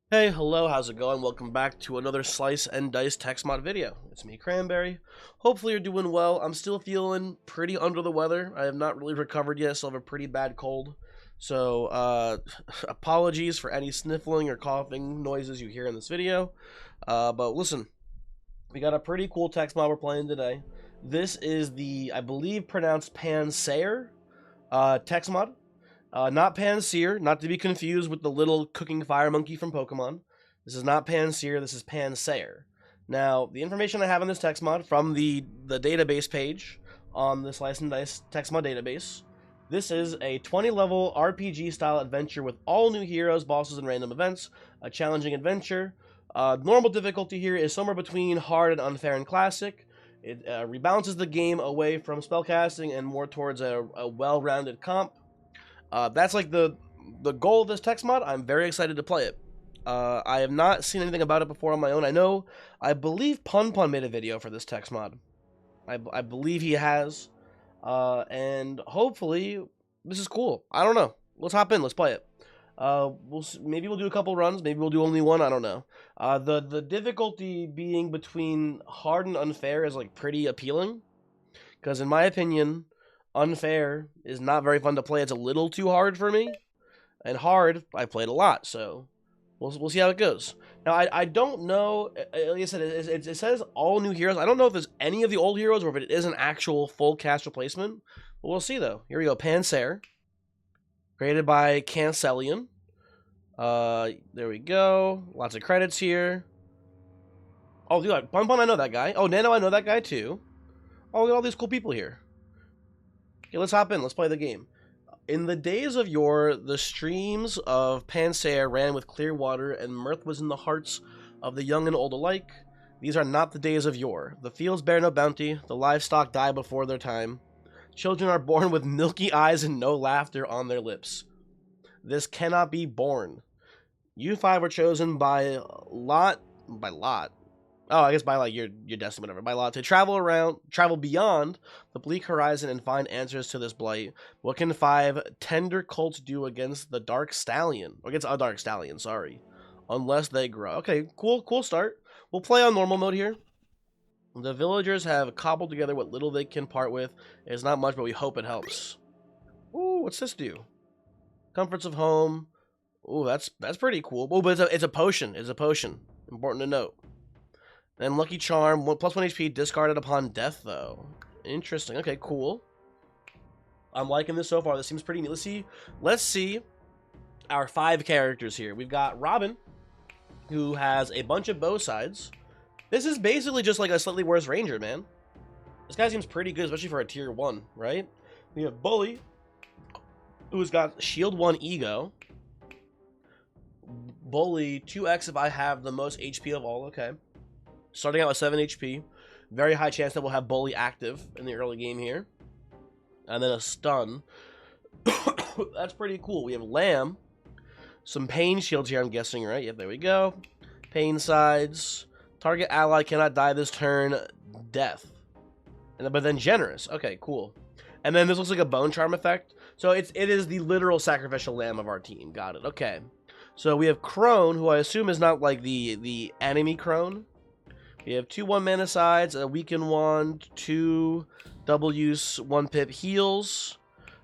Hey, hello, how's it going? Welcome back to another Slice and Dice Textmod video. It's me, Cranberry. Hopefully you're doing well. I'm still feeling pretty under the weather. I have not really recovered yet, still have a pretty bad cold. So, apologies for any sniffling or coughing noises you hear in this video. But listen, we got a pretty cool Textmod we're playing today. This is the, I believe, pronounced Pansaer Textmod. Not Panseer, not to be confused with the little cooking fire monkey from Pokemon. This is not Panseer, this is Pansaer. Now, the information I have in this text mod from the database page on the Slice and Dice text mod database, this is a 20 level RPG style adventure with all new heroes, bosses, and random events. A challenging adventure. Normal difficulty here is somewhere between hard and unfair and classic. It rebalances the game away from spellcasting and more towards a well-rounded comp. That's like the goal of this text mod. I'm very excited to play it. I have not seen anything about it before on my own. I believe Pun made a video for this text mod. I believe he has. And hopefully this is cool. I don't know. Let's hop in. Let's play it. Maybe we'll do a couple runs. Maybe we'll do only one. I don't know. The difficulty being between hard and unfair is like pretty appealing. Because in my opinion, unfair is not very fun to play. It's a little too hard for me. And hard, I played a lot, so we'll see how it goes. Now, I don't know, like I said, it says all new heroes. I don't know if there's any of the old heroes or if it is an actual full cast replacement. But we'll see, though. Here we go, Pansaer. Created by Cancelian. There we go. Lots of credits here. Oh, dude, Pun I know that guy. Oh, Nano, I know that guy, too. Oh, look at all these cool people here. Okay, let's hop in. Let's play the game. In the days of yore, the streams of Pansaer ran with clear water, and mirth was in the hearts of the young and old alike. These are not the days of yore. The fields bear no bounty, the livestock die before their time. Children are born with milky eyes and no laughter on their lips. This cannot be borne. You five were chosen by lot. Oh, I guess by like your destiny, whatever. By lot to travel beyond the bleak horizon and find answers to this blight. What can five tender colts do against the dark stallion? Or against a dark stallion, sorry. Unless they grow. Okay, cool start. We'll play on normal mode here. The villagers have cobbled together what little they can part with. It's not much, but we hope it helps. Ooh, what's this do? Comforts of home. Ooh, that's pretty cool. Oh, but it's a potion. It's a potion. Important to note. And Lucky Charm, +1 HP, discarded upon death, though. Interesting. Okay, cool. I'm liking this so far. This seems pretty neat. Let's see our 5 characters here. We've got Robin, who has a bunch of bow sides. This is basically just like a slightly worse ranger, man. This guy seems pretty good, especially for a tier 1, right? We have Bully, who's got shield 1 ego. Bully, 2x if I have the most HP of all, okay. Starting out with 7 HP. Very high chance that we'll have Bully active in the early game here. And then a stun. That's pretty cool. We have Lamb. Some pain shields here, I'm guessing, right? Yep, there we go. Pain sides. Target ally cannot die this turn. Death. But then generous. Okay, cool. And then this looks like a bone charm effect. So it is the literal sacrificial lamb of our team. Got it. Okay. So we have Crone, who I assume is not like the enemy Crone. We have 2 1-mana sides, a weaken wand, 2 double use 1 pip heals,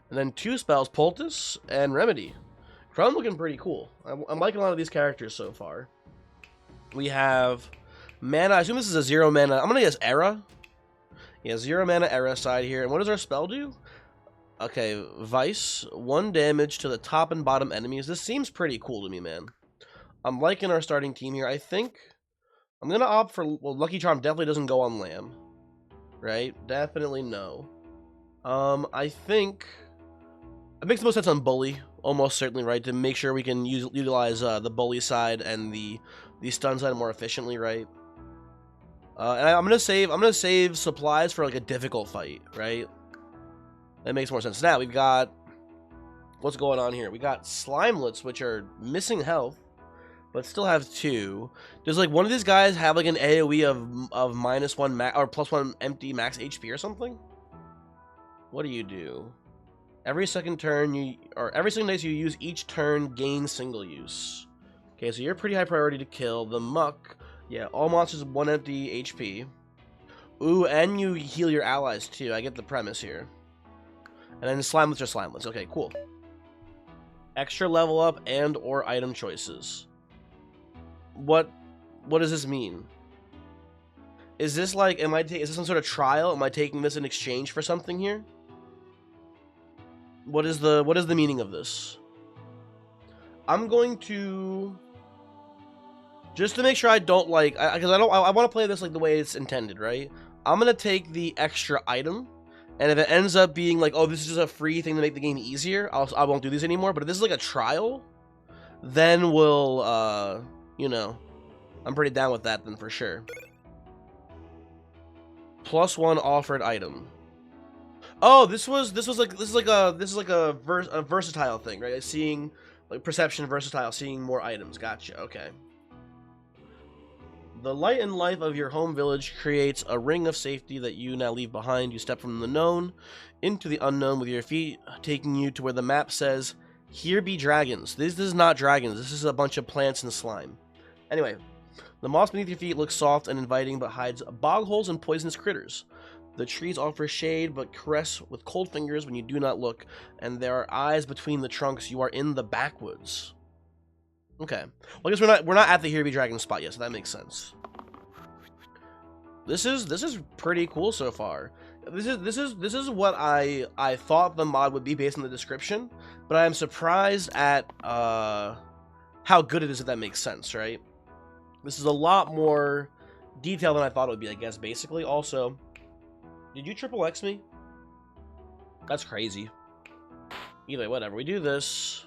and then 2 spells, Poultice and Remedy. Crone looking pretty cool. I'm liking a lot of these characters so far. We have mana. I assume this is a 0 mana. I'm gonna guess Era. Yeah, 0 mana Era side here. And what does our spell do? Okay, Vice, 1 damage to the top and bottom enemies. This seems pretty cool to me, man. I'm liking our starting team here. I think I'm going to opt for, well, Lucky Charm definitely doesn't go on Lamb, right? Definitely no. I think it makes the most sense on Bully, almost certainly, right? To make sure we can utilize the Bully side and the stun side more efficiently, right? And I'm going to save supplies for like a difficult fight, right? That makes more sense. Now, we've got, what's going on here? We got Slimelets, which are missing health, but still have 2. Does like one of these guys have like an AoE of -1 max or +1 empty max HP or something? What do you do? Every second turn every single dice you use each turn gains single use. Okay, so you're pretty high priority to kill. The Muck, yeah, all monsters 1 empty HP. Ooh, and you heal your allies too. I get the premise here. And then Slimelets are Slimelets. Okay, cool. Extra level up and or item choices. What does this mean? Is this like, is this some sort of trial? Am I taking this in exchange for something here? What is the meaning of this? I'm going to, just to make sure I don't like, because I want to play this like the way it's intended, right? I'm gonna take the extra item, and if it ends up being like, oh, this is just a free thing to make the game easier, I won't do these anymore. But if this is like a trial, then we'll, you know, I'm pretty down with that then for sure. +1 offered item. Oh, this is like a versatile thing, right? Like seeing, like, perception versatile, seeing more items. Gotcha. Okay. The light and life of your home village creates a ring of safety that you now leave behind. You step from the known into the unknown with your feet, taking you to where the map says, "Here be dragons." This is not dragons. This is a bunch of plants and slime. Anyway, the moss beneath your feet looks soft and inviting, but hides bog holes and poisonous critters. The trees offer shade, but caress with cold fingers when you do not look, and there are eyes between the trunks. You are in the backwoods. Okay. Well, I guess we're not at the Here Be Dragon spot yet, so that makes sense. This is pretty cool so far. This is what I thought the mod would be based on the description, but I am surprised at how good it is, if that makes sense, right? This is a lot more detailed than I thought it would be, I guess, basically. Also, did you triple X me? That's crazy. Either way, whatever. We do this.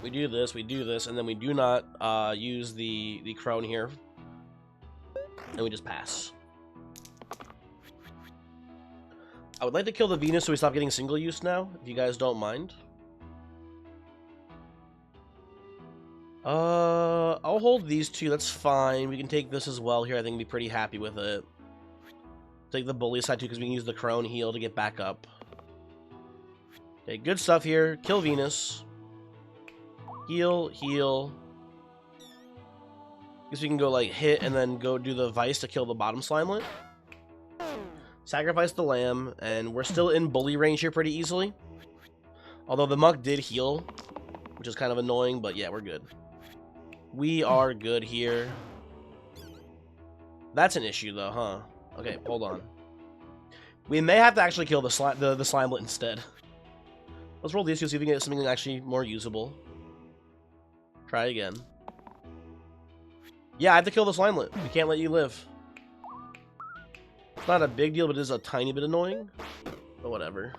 We do this, we do this, and then we do not use the crone here. And we just pass. I would like to kill the Venus so we stop getting single use now, if you guys don't mind. I'll hold these two, that's fine. We can take this as well here, I think we'll be pretty happy with it. Take the bully side too, because we can use the crone heal to get back up. Okay, good stuff here. Kill Venus. Heal, heal. Guess we can go like hit and then go do the vice to kill the bottom slimelet. Sacrifice the lamb, and we're still in bully range here pretty easily. Although the Muck did heal, which is kind of annoying, but yeah, we're good. We are good here. That's an issue though, huh? Okay, hold on. We may have to actually kill the slimelet instead. Let's roll these two, see if we can get something actually more usable. Try again. Yeah, I have to kill the slimelet. We can't let you live. It's not a big deal, but it is a tiny bit annoying. But whatever.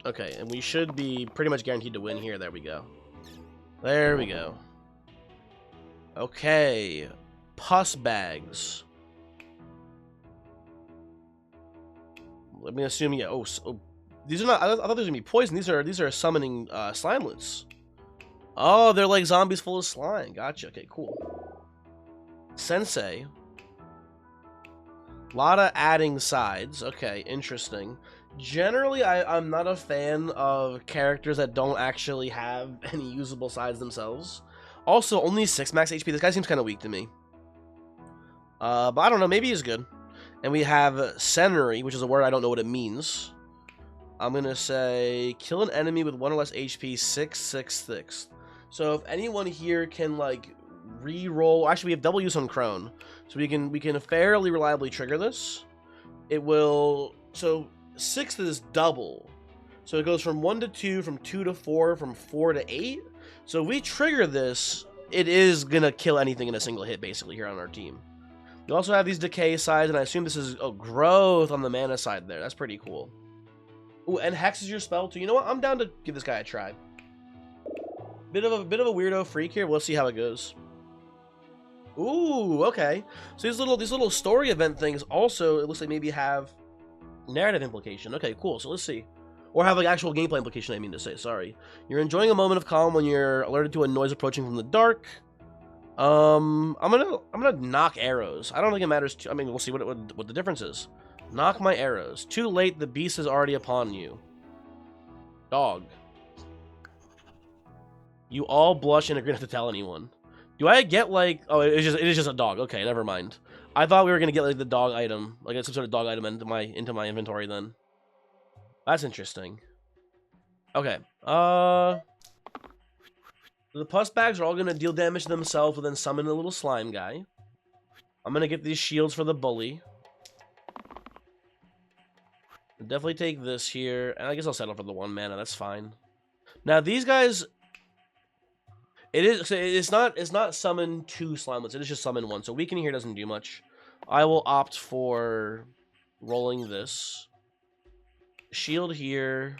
Okay, and we should be pretty much guaranteed to win here. There we go. There we go. Okay. Pus bags. Let me assume, yeah. Oh, these are not. I thought these were gonna be poison. These are summoning slimelets. Oh, they're like zombies full of slime. Gotcha. Okay, cool. Sensei. A lot of adding sides. Okay, interesting. Generally, I'm not a fan of characters that don't actually have any usable sides themselves. Also, only 6 max HP. This guy seems kind of weak to me. But I don't know. Maybe he's good. And we have Senry, which is a word I don't know what it means. I'm going to say, kill an enemy with 1 or less HP, 666. So if anyone here can, like, re-roll... Actually, we have double use on Crone. So we can fairly reliably trigger this. It will... So 6 is double. So it goes from 1 to 2, from 2 to 4, from 4 to 8. So if we trigger this, it is going to kill anything in a single hit, basically, here on our team. We also have these decay sides, and I assume this is growth on the mana side there. That's pretty cool. Ooh, and Hex is your spell, too. You know what? I'm down to give this guy a try. Bit of a weirdo freak here. We'll see how it goes. Ooh, okay. So these little story event things also, it looks like maybe have narrative implication. Okay, cool. So let's see. Or have like actual gameplay implication, I mean to say. Sorry. You're enjoying a moment of calm when you're alerted to a noise approaching from the dark. I'm gonna knock arrows. I don't think it matters. I mean, we'll see what the difference is. Knock my arrows. Too late. The beast is already upon you. Dog. You all blush and agree not to tell anyone. Do I get like? Oh, it is just a dog. Okay, never mind. I thought we were gonna get like the dog item, like some sort of dog item into my inventory. Then that's interesting. Okay. The pus bags are all gonna deal damage to themselves, and then summon a little slime guy. I'm gonna get these shields for the bully. I'll definitely take this here, and I guess I'll settle for the 1 mana. That's fine. Now these guys. It's not summon 2 slimelets. It is just summon 1. So weakening here doesn't do much. I will opt for rolling this. Shield here.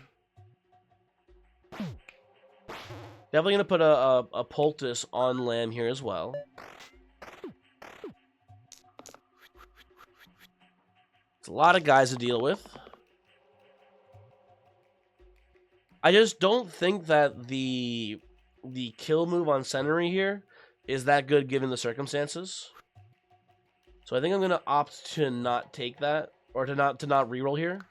Definitely gonna put a poultice on Lamb here as well. It's a lot of guys to deal with. I just don't think that the kill move on Senary here is that good given the circumstances. So I think I'm gonna opt to not take that, or to not reroll here,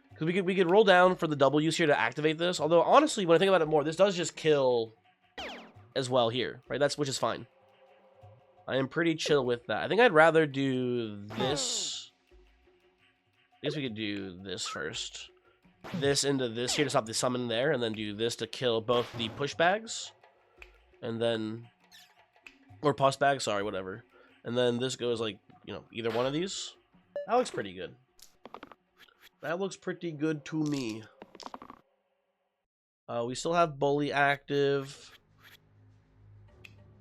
because we could roll down for the W's here to activate this. Although honestly, when I think about it more, this does just kill as well here, right? Which is fine. I am pretty chill with that. I think I'd rather do this. I guess we could do this first. This into this here to stop the summon there, and then do this to kill both the push bags, and then, or pus bags, sorry, whatever. And then this goes like, you know, either one of these. That looks pretty good. That looks pretty good to me. We still have Bully active.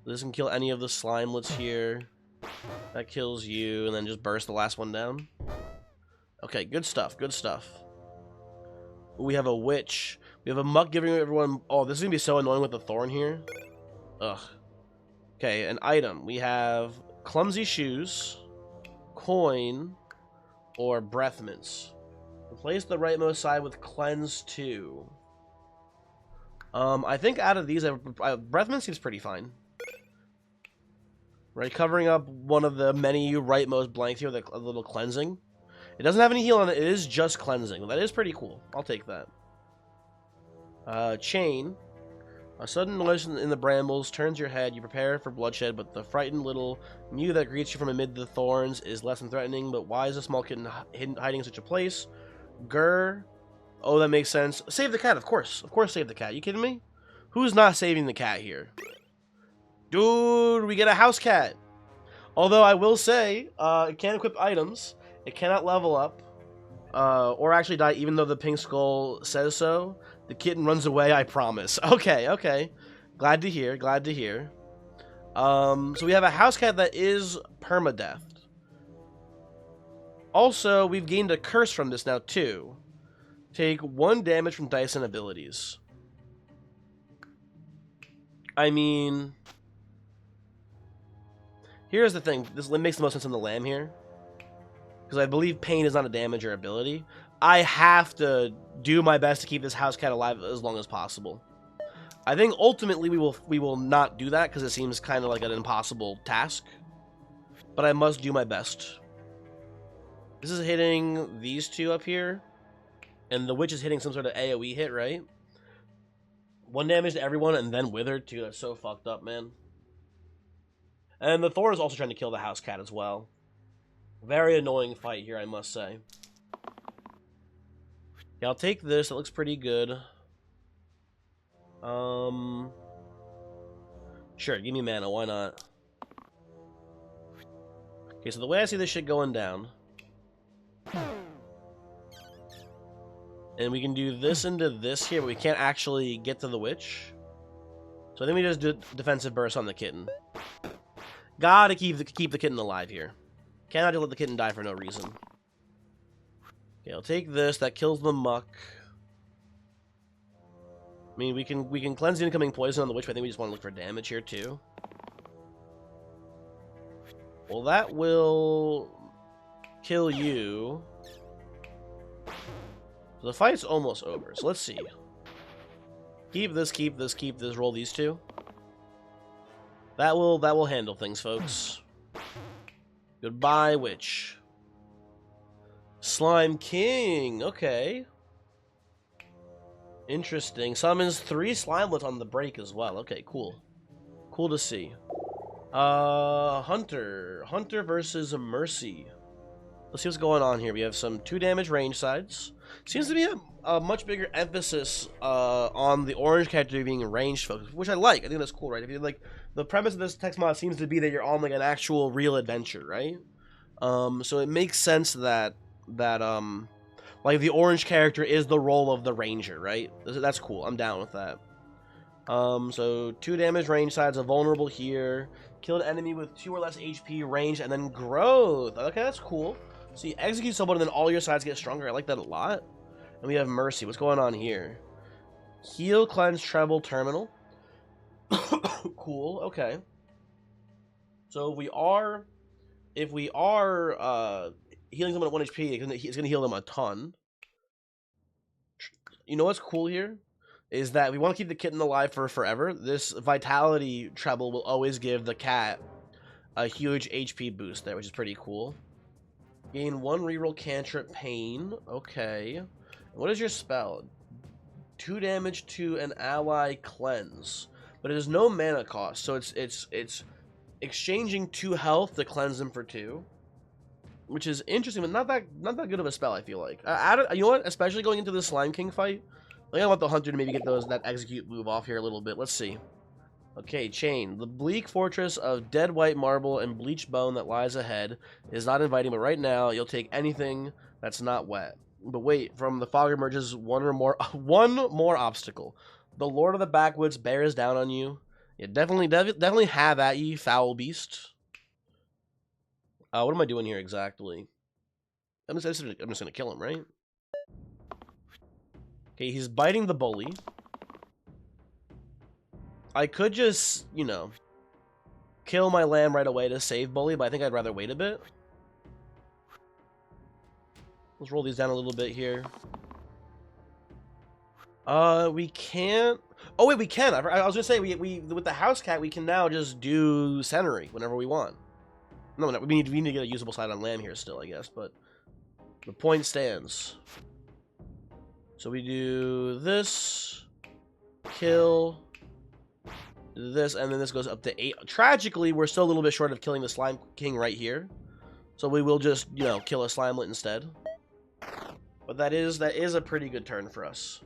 This can kill any of the slimelets here. That kills you, and then just burst the last one down. Okay, good stuff, good stuff. We have a witch. We have a muck giving everyone... Oh, this is going to be so annoying with the thorn here. Ugh. Okay, an item. We have clumsy shoes, coin, or breath mints. Replace the rightmost side with cleanse 2. I think out of these, breath mint seems pretty fine. Right, covering up one of the many rightmost blanks here with a little cleansing. It doesn't have any heal on it. It is just cleansing. That is pretty cool. I'll take that. Chain. A sudden noise in the brambles turns your head. You prepare for bloodshed, but the frightened little mew that greets you from amid the thorns is less than threatening. But why is a small kitten hiding in such a place? Grr. Oh, that makes sense. Save the cat, of course. Of course save the cat. You kidding me? Who's not saving the cat here? Dude, we get a house cat. Although I will say, it can't equip items. It cannot level up, or actually die, even though the pink skull says so. The kitten runs away, I promise. Okay, okay. Glad to hear, glad to hear. So we have a house cat that is permadeath. Also, we've gained a curse from this now, too. Take 1 damage from dice and abilities. I mean... Here's the thing. This makes the most sense on the lamb here. Because I believe pain is not a damage or ability. I have to do my best to keep this house cat alive as long as possible. I think ultimately we will not do that because it seems kind of like an impossible task. But I must do my best. This is hitting these 2 up here. And the witch is hitting some sort of AoE hit, right? 1 damage to everyone and then withered too. That's so fucked up, man. And the thorn is also trying to kill the house cat as well. Very annoying fight here, I must say. Yeah, I'll take this. It looks pretty good. Sure, give me mana. Why not? Okay, so the way I see this shit going down... And we can do this into this here, but we can't actually get to the witch. So I think we just do defensive burst on the kitten. Gotta keep the kitten alive here. Cannot just let the kitten die for no reason. Okay, I'll take this. That kills the muck. I mean, we can cleanse the incoming poison on the witch, but I think we just want to look for damage here too. Well, that will kill you. So the fight's almost over. So let's see. Keep this, keep this, keep this. Roll these 2. That will handle things, folks. Goodbye, witch. Slime King. Okay. Interesting. Summons 3 Slimelets on the break as well. Okay, cool. Cool to see. Hunter. Hunter versus Mercy. Let's see what's going on here. We have some 2 damage range sides. Seems to be a much bigger emphasis on the orange character being range focused, which I like. I think that's cool, right? If you like, the premise of this text mod seems to be that you're on like an actual real adventure, right? So it makes sense that like the orange character is the role of the ranger, right? That's cool. I'm down with that. So 2 damage range sides, a vulnerable here. Kill an enemy with 2 or less HP, range, and then growth. Okay, that's cool. So you execute someone and then all your sides get stronger. I like that a lot. And we have Mercy. What's going on here? Heal, cleanse, treble, terminal. Cool, okay. So if we are healing someone at 1 HP, it's gonna heal them a ton. You know what's cool here? Is that we want to keep the kitten alive for forever. This vitality treble will always give the cat a huge HP boost there, which is pretty cool. Gain 1 reroll cantrip pain. Okay. What is your spell? 2 damage to an ally cleanse. But it has no mana cost, so it's exchanging 2 health to cleanse them for 2. Which is interesting, but not that good of a spell, I feel like. You know what? Especially going into the Slime King fight, I think I want the Hunter to maybe get that execute move off here a little bit. Let's see. Okay, Chain. The bleak fortress of dead white marble and bleached bone that lies ahead is not inviting, but right now you'll take anything that's not wet. But wait, from the fog emerges one more obstacle. The Lord of the Backwoods bears down on you. Yeah, definitely have at ye, foul beast. What am I doing here exactly? I'm just gonna kill him, right? Okay, he's biting the bully. I could just, you know, kill my lamb right away to save bully, but I think I'd rather wait a bit. Let's roll these down a little bit here. We can't. Oh wait, we can. I was gonna say we with the house cat we can now just do Sennery whenever we want. No, we need to get a usable side on lamb here still, I guess, but the point stands. So we do this, kill, this, and then this goes up to 8. Tragically, we're still a little bit short of killing the Slime King right here. So we will just, you know, kill a Slimelet instead. But that is a pretty good turn for us.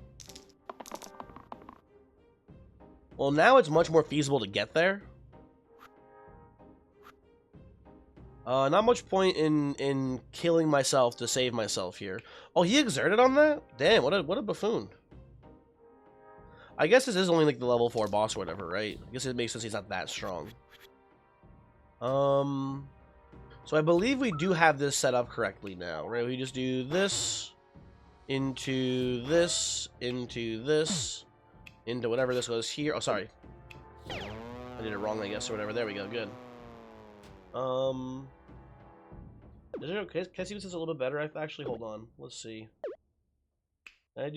Well, now it's much more feasible to get there. Not much point in killing myself to save myself here. Oh, he exerted on that? Damn, what a buffoon. I guess this is only like the level 4 boss or whatever, right? I guess it makes sense he's not that strong. So I believe we do have this set up correctly now, right? We just do this, into this, into this, into whatever this goes here. Oh, sorry. I did it wrong, I guess, or whatever. There we go, good. Is it okay? Can I see this is a little bit better? Actually, hold on. Let's see. I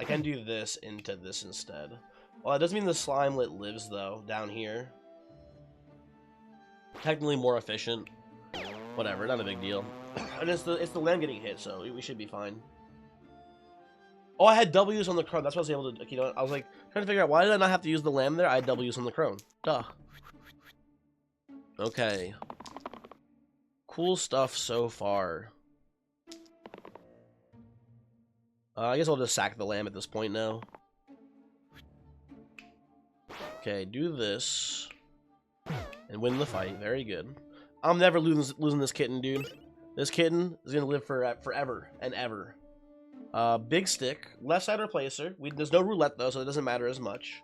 can do this into this instead. Well, it doesn't mean the Slimelet lives, though, down here. Technically more efficient. Whatever, not a big deal. And it's the lamb getting hit, so we should be fine. Oh, I had W's on the crone. That's what I was able to, you know, I was like, trying to figure out, why did I not have to use the lamb there? I had W's on the crone. Duh. Okay. Cool stuff so far. I guess I'll just sack the lamb at this point now. Okay, do this. And win the fight. Very good. I'm never losing this kitten, dude. This kitten is going to live forever and ever. Big stick. Left side replacer. There's no roulette, though, so it doesn't matter as much.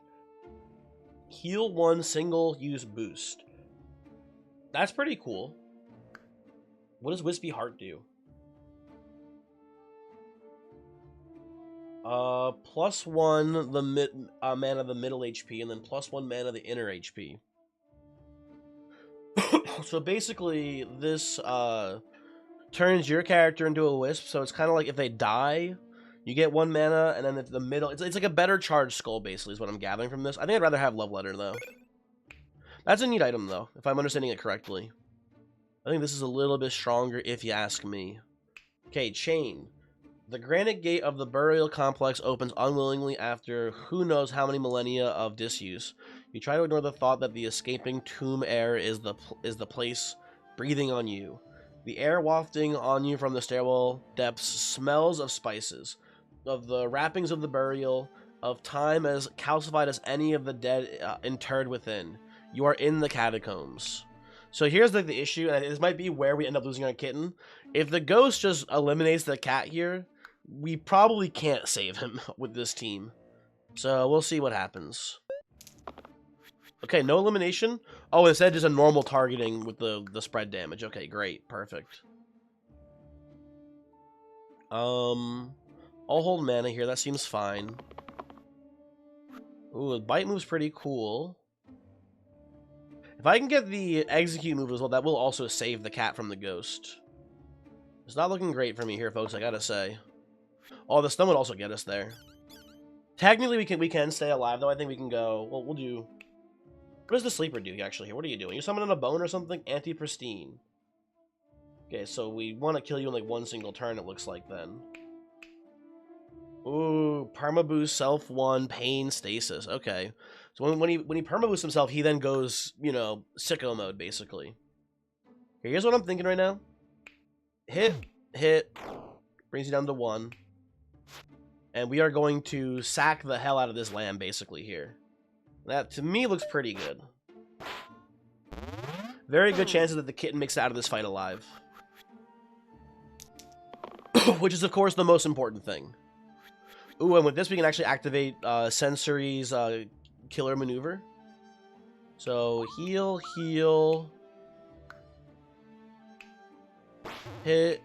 Heal 1 single-use boost. That's pretty cool. What does Wispy Heart do? +1 the mana of the middle HP, and then +1 mana of the inner HP. So basically, this turns your character into a wisp. So it's kind of like if they die, you get 1 mana, and then the middle. It's like a better charged skull, basically, is what I'm gathering from this. I think I'd rather have Love Letter though. That's a neat item though, if I'm understanding it correctly. I think this is a little bit stronger, if you ask me. Okay, Chain. The granite gate of the burial complex opens unwillingly after who knows how many millennia of disuse. You try to ignore the thought that the escaping tomb air is the place breathing on you. The air wafting on you from the stairwell depths smells of spices, of the wrappings of the burial, of time as calcified as any of the dead interred within. You are in the catacombs. So here's like the issue, and this might be where we end up losing our kitten. If the ghost just eliminates the cat here, we probably can't save him with this team. So we'll see what happens. Okay, no elimination. Oh, instead just a normal targeting with the spread damage. Okay, great. Perfect. I'll hold mana here. That seems fine. Ooh, the bite move's pretty cool. If I can get the execute move as well, that will also save the cat from the ghost. It's not looking great for me here, folks, I gotta say. Oh, the stun would also get us there. Technically, we can stay alive, though. I think we can go... Well, we'll do... What does the sleeper do, actually, here? What are you doing? You summoning a bone or something? Anti-pristine. Okay, so we want to kill you in, like, one single turn, it looks like, then. Ooh, permaboost, self 1, pain, stasis. Okay. So when he permaboosts himself, he then goes, you know, sicko mode, basically. Okay, here's what I'm thinking right now. Hit. Brings you down to 1. And we are going to sack the hell out of this land, basically, here. That, to me, looks pretty good. Very good chances that the kitten makes it out of this fight alive. Which is, of course, the most important thing. Ooh, and with this, we can actually activate Sensory's killer maneuver. So, heal. Hit.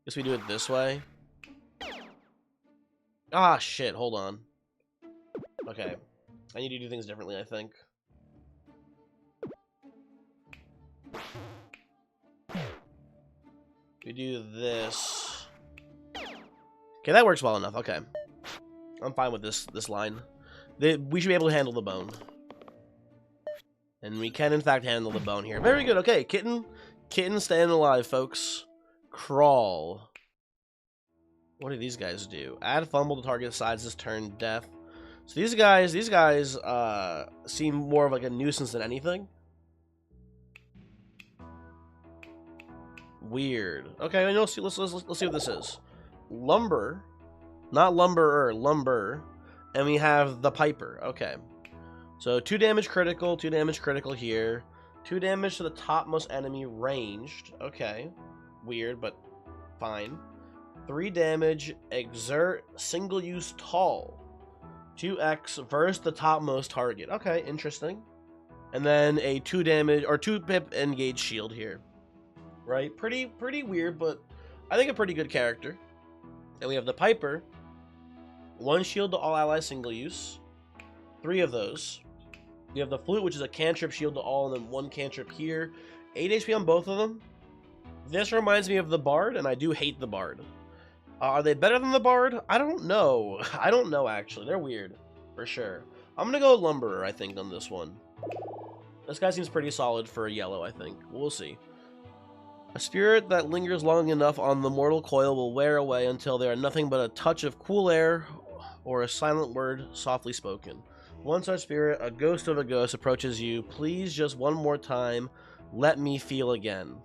Guess we do it this way. Ah, shit, hold on. Okay. I need to do things differently, I think. We do this. Okay, that works well enough. Okay. I'm fine with this line. We should be able to handle the bone. And we can, in fact, handle the bone here. Very good. Okay, kitten staying alive, folks. Crawl. What do these guys do? Add fumble to target sides this turn. Death. So these guys seem more of like a nuisance than anything. Weird. Okay, let's see what this is. Lumber, not lumberer, lumber, and we have the Piper. Okay, so 2 damage critical, 2 damage critical here, 2 damage to the topmost enemy ranged. Okay, weird, but fine. 3 damage, exert, single use tall. 2x versus the topmost target. Okay, interesting. And then a 2 damage or 2 pip engage shield here. Right? Pretty weird, but I think a pretty good character. And we have the Piper. 1 shield to all allies single use. 3 of those. We have the Flute, which is a cantrip shield to all, and then 1 cantrip here. 8 HP on both of them. This reminds me of the Bard, and I do hate the Bard. Are they better than the Bard? I don't know. I don't know, actually. They're weird, for sure. I'm going to go Lumberer, I think, on this one. This guy seems pretty solid for a yellow, I think. We'll see. A spirit that lingers long enough on the mortal coil will wear away until they are nothing but a touch of cool air or a silent word softly spoken. Once our spirit, a ghost of a ghost, approaches you, please just one more time, let me feel again.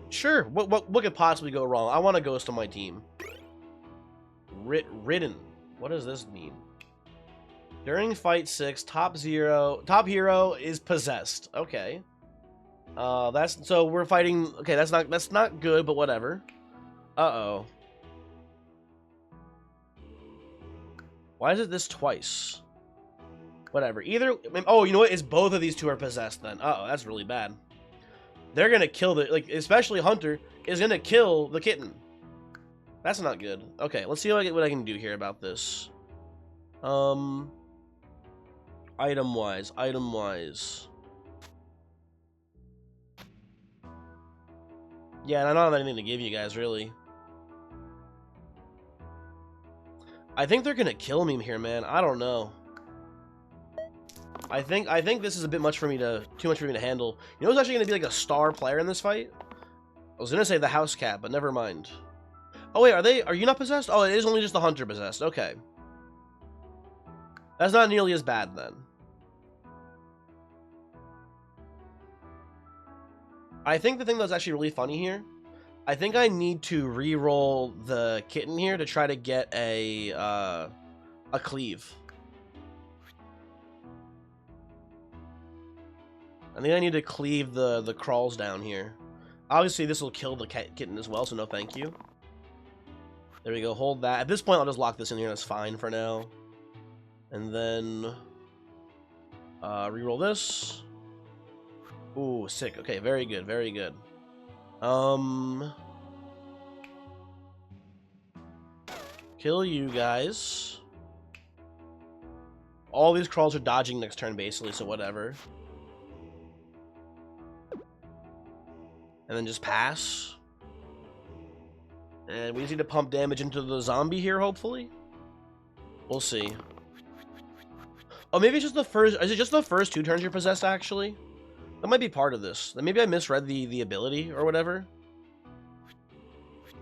Sure, what could possibly go wrong? I want a ghost on my team. Ridden. What does this mean? During fight 6, top hero is possessed. Okay. So we're fighting. Okay, that's not good, but whatever. Uh-oh. Why is it this twice? Whatever. Either. Oh, you know what? It's both of these two are possessed then. Uh-oh, that's really bad. They're gonna kill especially Hunter is gonna kill the kitten. That's not good. Okay, let's see what I can do here about this. Item wise. Yeah, and I don't have anything to give you guys, really. I think they're gonna kill me here, man. I don't know. I think this is a bit much for me to too much for me to handle. You know who's actually gonna be like a star player in this fight? was gonna say the house cat, but never mind. Oh wait, are you not possessed? Oh, it is only just the hunter possessed. Okay. That's not nearly as bad then. I think the thing that's actually really funny here, I think I need to re-roll the kitten here to try to get a cleave. I think I need to cleave the crawls down here. Obviously, this will kill the kitten as well, so no thank you. There we go, hold that. At this point, I'll just lock this in here, that's fine for now. And then, re-roll this. Ooh, sick. Okay, very good, very good. Kill you guys. All these crawls are dodging next turn, basically, so whatever. And then just pass. And we just need to pump damage into the zombie here, hopefully. We'll see. Oh, maybe it's just the first... Is it just the first 2 turns you're possessed, actually? That might be part of this. Maybe I misread the ability or whatever.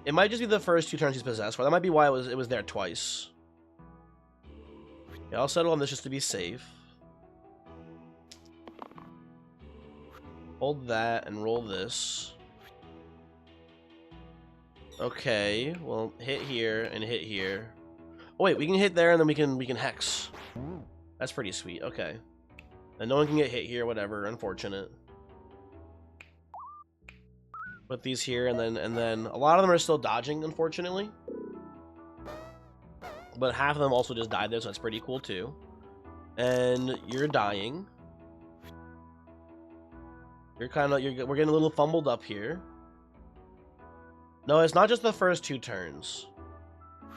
It might just be the first 2 turns he's possessed. Well, that might be why it was there twice. Yeah, I'll settle on this just to be safe. Hold that and roll this. Okay, well, hit here and hit here. Oh wait, we can hit there and then we can hex. That's pretty sweet. Okay. And no one can get hit here, whatever. Unfortunate. Put these here and then a lot of them are still dodging, unfortunately. But half of them also just died there, so that's pretty cool too. And you're dying. We're getting a little fumbled up here. No, it's not just the first 2 turns.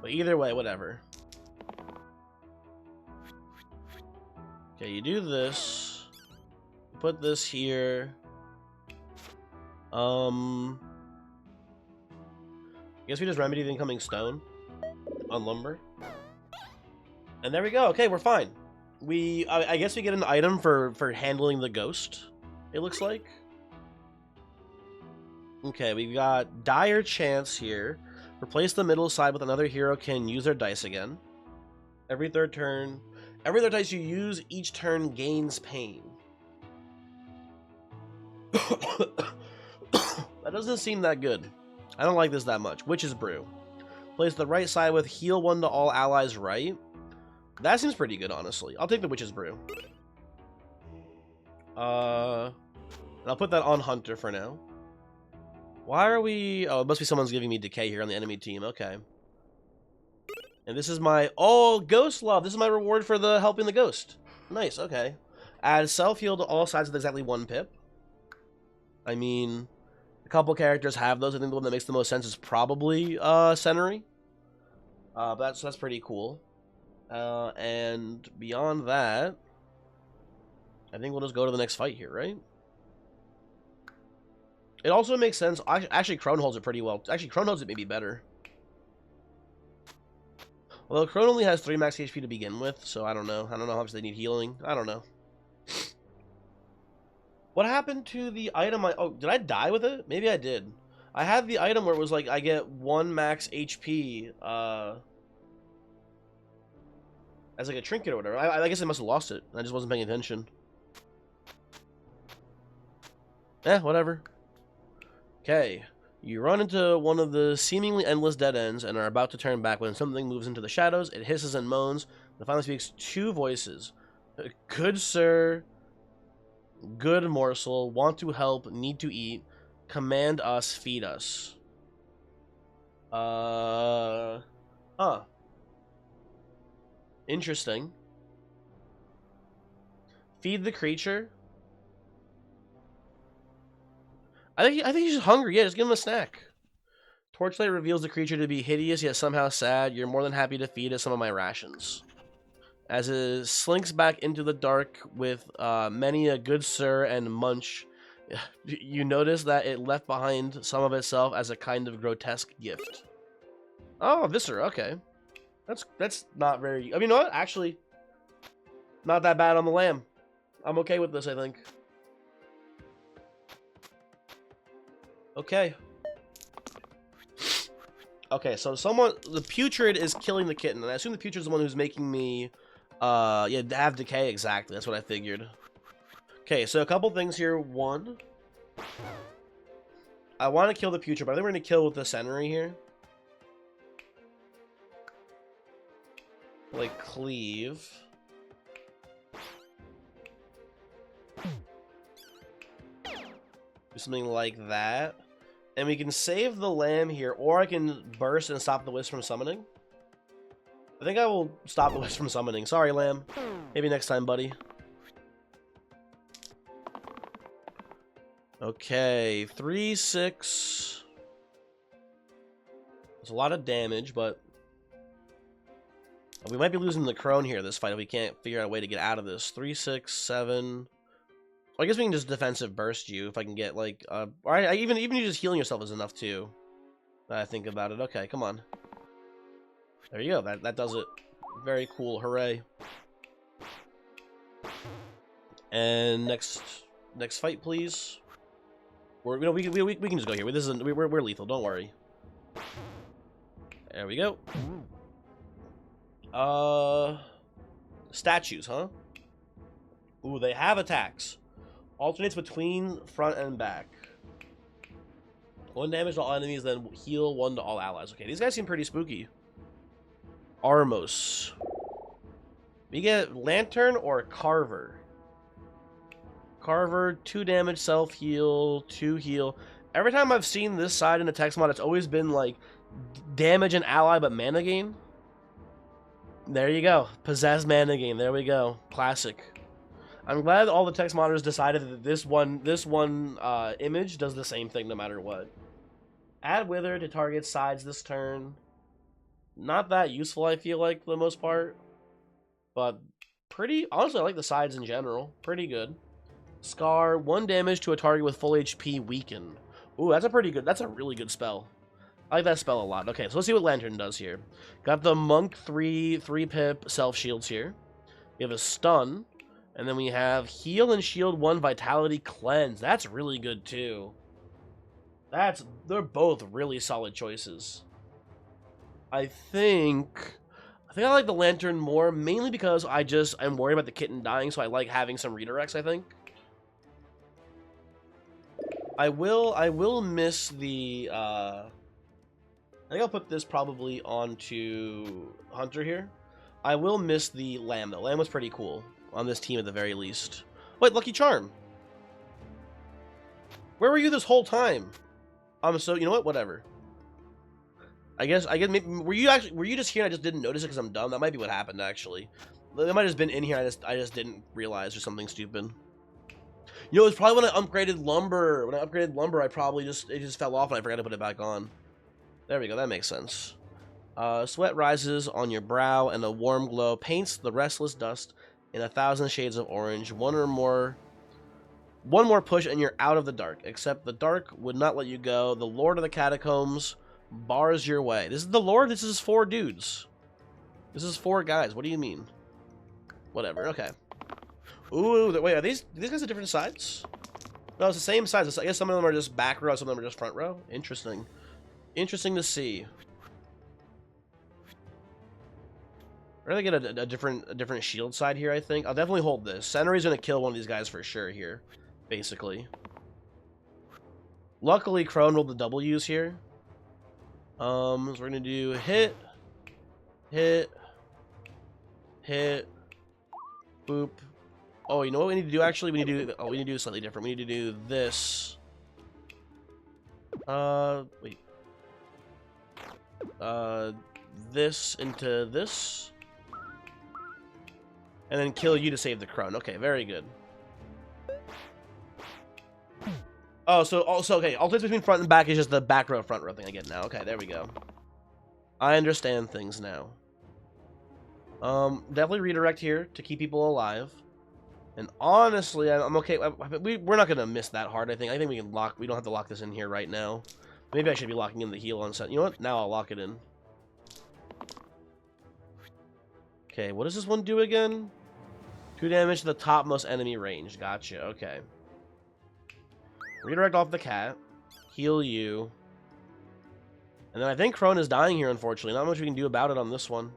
But either way, whatever. Okay, you do this. You put this here. I guess we just remedy the incoming stone on lumber. And there we go. Okay, we're fine. I guess we get an item for handling the ghost, it looks like. Okay, we got dire chance here. Replace the middle side with another hero can use their dice again. Every third dice you use each turn gains pain. That doesn't seem that good. I don't like this that much. Witch's Brew. Place the right side with heal 1 to all allies right. That seems pretty good, honestly. I'll take the Witch's Brew. And I'll put that on Hunter for now. Why are we... Oh, it must be someone's giving me decay here on the enemy team. Okay. And this is my... Oh, Ghost Love. This is my reward for the helping the ghost. Nice, okay. Add self-heal to all sides with exactly 1 pip. I mean, a couple characters have those. I think the one that makes the most sense is probably Senary. But that's pretty cool. And beyond that, I think we'll just go to the next fight here, right? It also makes sense. Actually, Crone holds it pretty well. Actually, Crone holds it maybe better. Although Crone only has 3 max HP to begin with, so I don't know. I don't know how much they need healing. I don't know. What happened to the item oh, did I die with it? Maybe I did. I had the item where it was like, I get 1 max HP, as like a trinket or whatever. I guess I must have lost it. I just wasn't paying attention. Whatever. Okay. You run into one of the seemingly endless dead ends and are about to turn back when something moves into the shadows. It hisses and moans. And finally speaks 2 voices. Good sir. Good morsel. Want to help. Need to eat. Command us. Feed us. Huh. Interesting. Feed the creature. I think he's just hungry. Yeah, just give him a snack. Torchlight reveals the creature to be hideous yet somehow sad. You're more than happy to feed it some of my rations. As it slinks back into the dark with many a good sir and munch, you notice that it left behind some of itself as a kind of grotesque gift. Oh, Viscera, okay. That's not very... I mean, you know what? Actually, not that bad on the lamb. I'm okay with this, I think. Okay. Okay, so the putrid is killing the kitten, and I assume the putrid is the one who's making me, yeah, have decay, exactly. That's what I figured. Okay, so a couple things here. One, I want to kill the putrid, but I think we're going to kill with the Senry here. Like, cleave. Do something like that. And we can save the lamb here, or I can burst and stop the wisp from summoning. I think I will stop the wisp from summoning. Sorry, lamb. Maybe next time, buddy. Okay, 3-6. It's a lot of damage, but we might be losing the crone here this fight if we can't figure out a way to get out of this. 3-6, 7. I guess we can just defensive burst you if I can get like, or even you just healing yourself is enough too. Now I think about it. Okay, come on. There you go. That does it. Very cool. Hooray. And next fight, please. We can just go here. This isn't we're lethal. Don't worry. There we go. Statues, huh? Ooh, they have attacks. Alternates between front and back. 1 damage to all enemies, then heal 1 to all allies. Okay, these guys seem pretty spooky. Armos. We get Lantern or Carver. Carver, 2 damage, self-heal, 2 heal. Every time I've seen this side in the text mod, it's always been like damage an ally but mana gain. There you go. Possessed mana gain. There we go. Classic. I'm glad all the text modders decided that this one image does the same thing no matter what. Add Wither to target sides this turn. Not that useful, I feel like, for the most part. But pretty... Honestly, I like the sides in general. Pretty good. Scar, 1 damage to a target with full HP weaken. Ooh, that's a pretty good... That's a really good spell. I like that spell a lot. Okay, so let's see what Lantern does here. Got the Monk 3-pip self-shields here. We have a Stun. And then we have Heal and Shield 1 Vitality Cleanse. That's really good, too. They're both really solid choices. I think I like the Lantern more, mainly because I'm worried about the kitten dying, so I like having some redirects, I think. I will miss the, I think I'll put this probably onto Hunter here. I will miss the Lamb, though. Lamb was pretty cool on this team at the very least. Wait, Lucky Charm. Where were you this whole time? So, you know what? Whatever. I guess maybe, were you just here and I just didn't notice it because I'm dumb? That might be what happened, actually. They might have just been in here, I just didn't realize or something stupid. You know, it's probably when I upgraded Lumber. When I upgraded Lumber, it just fell off and I forgot to put it back on. There we go, that makes sense. Sweat rises on your brow and a warm glow paints the restless dust in 1,000 shades of orange. One more push and you're out of the dark. Except the dark would not let you go. The Lord of the Catacombs bars your way. This is the Lord? This is 4 dudes. This is 4 guys. What do you mean? Whatever, okay. Ooh, wait, are these guys at different sides? No, it's the same sides. I guess some of them are just back row, some of them are just front row. Interesting. Interesting to see. We're gonna get a different shield side here, I think. I'll definitely hold this. Senry's gonna kill one of these guys for sure here, basically. Luckily, Crone rolled the W's here. So we're gonna do hit, boop. Oh, you know what we need to do? Actually, we need to do slightly different. We need to do this. Wait. This into this. And then kill you to save the Crone. Okay, very good. Oh, so okay. Alternates between front and back is just the back row, front row thing I get now. Okay, there we go. I understand things now. Definitely redirect here to keep people alive. And honestly, I'm okay. We're not gonna miss that hard. I think we can lock. We don't have to lock this in here right now. Maybe I should be locking in the heal on set. You know what? Now I'll lock it in. Okay, what does this one do again? 2 damage to the topmost enemy range. Gotcha. Okay. Redirect off the cat. Heal you. And then I think Crone is dying here, unfortunately. Not much we can do about it on this one.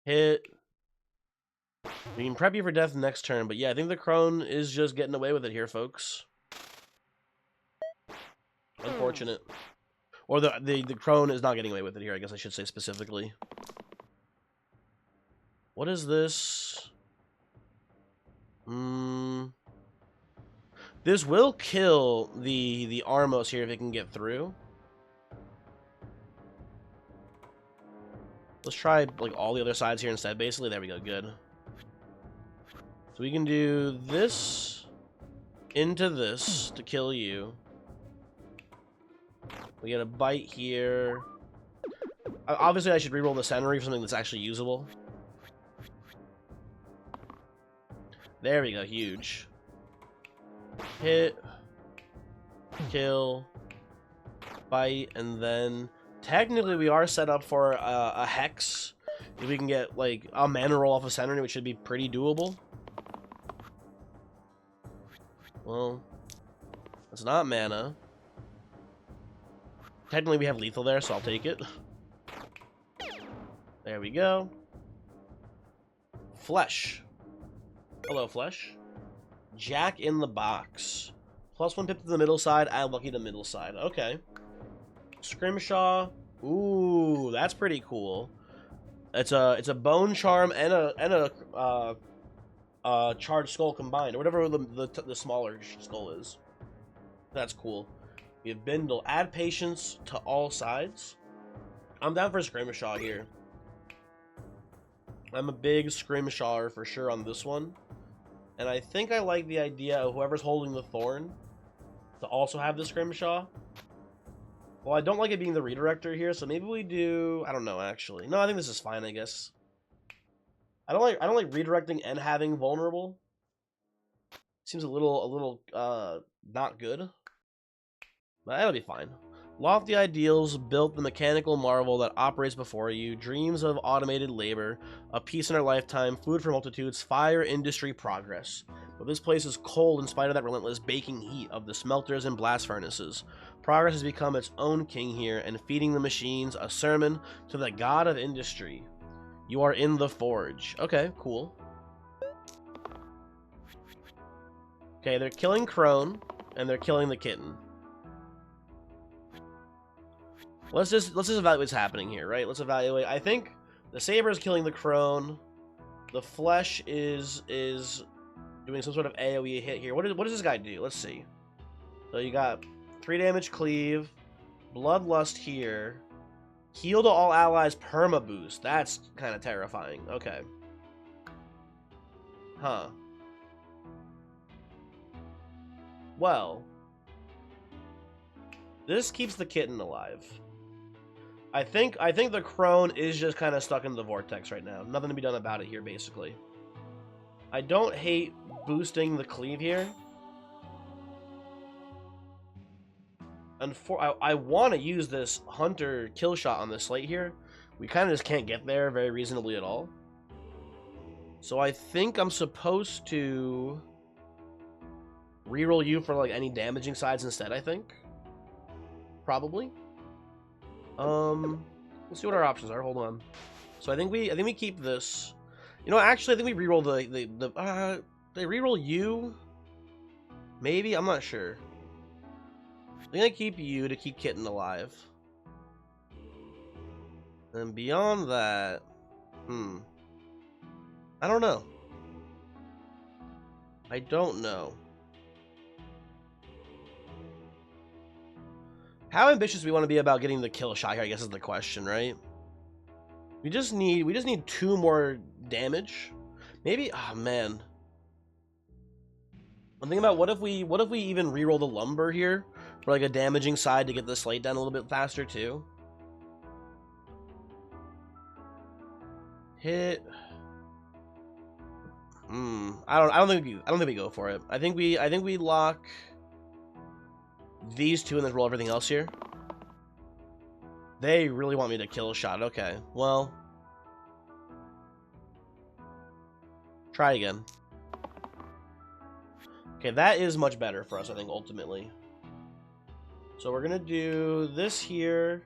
Hit. We can prep you for death next turn, but yeah, I think the Crone is just getting away with it here, folks. Unfortunate. Or the Crone is not getting away with it here, I guess I should say specifically. What is this? This will kill the Armos here if it can get through. Let's try like all the other sides here instead, basically. There we go, good. So we can do this into this to kill you. We get a bite here. Obviously, I should reroll the Sentinel for something that's actually usable. There we go, huge. Hit. Kill. Bite, and then technically we are set up for a Hex. If we can get like a mana roll off of Sentinel, which should be pretty doable. Well, it's not mana. Technically we have lethal there, so I'll take it. There we go. Flesh. Hello, Flesh. Jack in the Box. +1 pip to the middle side, add lucky to middle side. Okay. Scrimshaw. Ooh, that's pretty cool. It's a bone charm and a charged skull combined, or whatever the smaller skull is. That's cool. We have Bindle. Add patience to all sides. I'm down for Scrimshaw here. I'm a big Scrimshawer for sure on this one. And I think I like the idea of whoever's holding the Thorn to also have the Scrimshaw. Well, I don't like it being the redirector here, so maybe we do... I don't know, actually. No, I think this is fine, I guess. I don't like redirecting and having vulnerable. Seems a little not good. But that'll be fine. Lofty ideals, built the mechanical marvel that operates before you, dreams of automated labor, a peace in our lifetime, food for multitudes, fire, industry, progress. But this place is cold in spite of that relentless baking heat of the smelters and blast furnaces. Progress has become its own king here, and feeding the machines a sermon to the god of industry. You are in the forge. Okay, cool. Okay, they're killing Crone, and they're killing the kitten. Let's just evaluate what's happening here, right? Let's evaluate. I think the Saber is killing the Crone. The Flesh is doing some sort of AoE hit here. What does this guy do? Let's see. So you got 3 damage cleave, Bloodlust here, heal to all allies perma boost. That's kind of terrifying. Okay. Huh. Well, this keeps the kitten alive. I think the Crone is just kind of stuck in the vortex right now. Nothing to be done about it here, basically. I don't hate boosting the cleave here. I want to use this Hunter kill shot on this slate here. We kind of just can't get there very reasonably at all. So I think I'm supposed to reroll you for like any damaging sides instead, I think. Probably. Let's see what our options are. Hold on. So I think we keep this. You know, actually, I think we reroll they reroll you. Maybe, I'm not sure. I think I keep you to keep Kitten alive. And beyond that, I don't know. I don't know. How ambitious do we want to be about getting the kill shot here, I guess is the question, right? We just need 2 more damage. Maybe, oh man. I'm thinking about what if we even reroll the lumber here for like a damaging side to get the slate down a little bit faster too. Hit. I don't think we go for it. I think we lock these 2 and then roll everything else here. They really want me to kill a shot. Okay, well, try again. Okay, that is much better for us, I think, ultimately. So we're gonna do this here.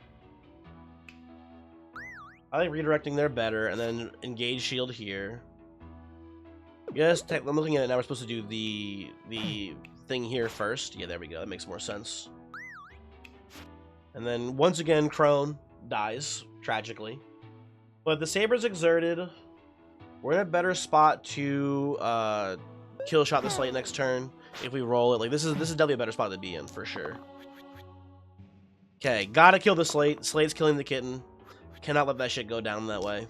I like redirecting there better, and then engage shield here. Yes, I'm looking at it now. We're supposed to do the thing here first. Yeah, there we go. That makes more sense. And then once again, Crone dies tragically. But the Saber's exerted. We're in a better spot to kill shot the Slate next turn if we roll it. Like this is definitely a better spot to be in for sure. Okay, gotta kill the Slate. Slate's killing the kitten. Cannot let that shit go down that way.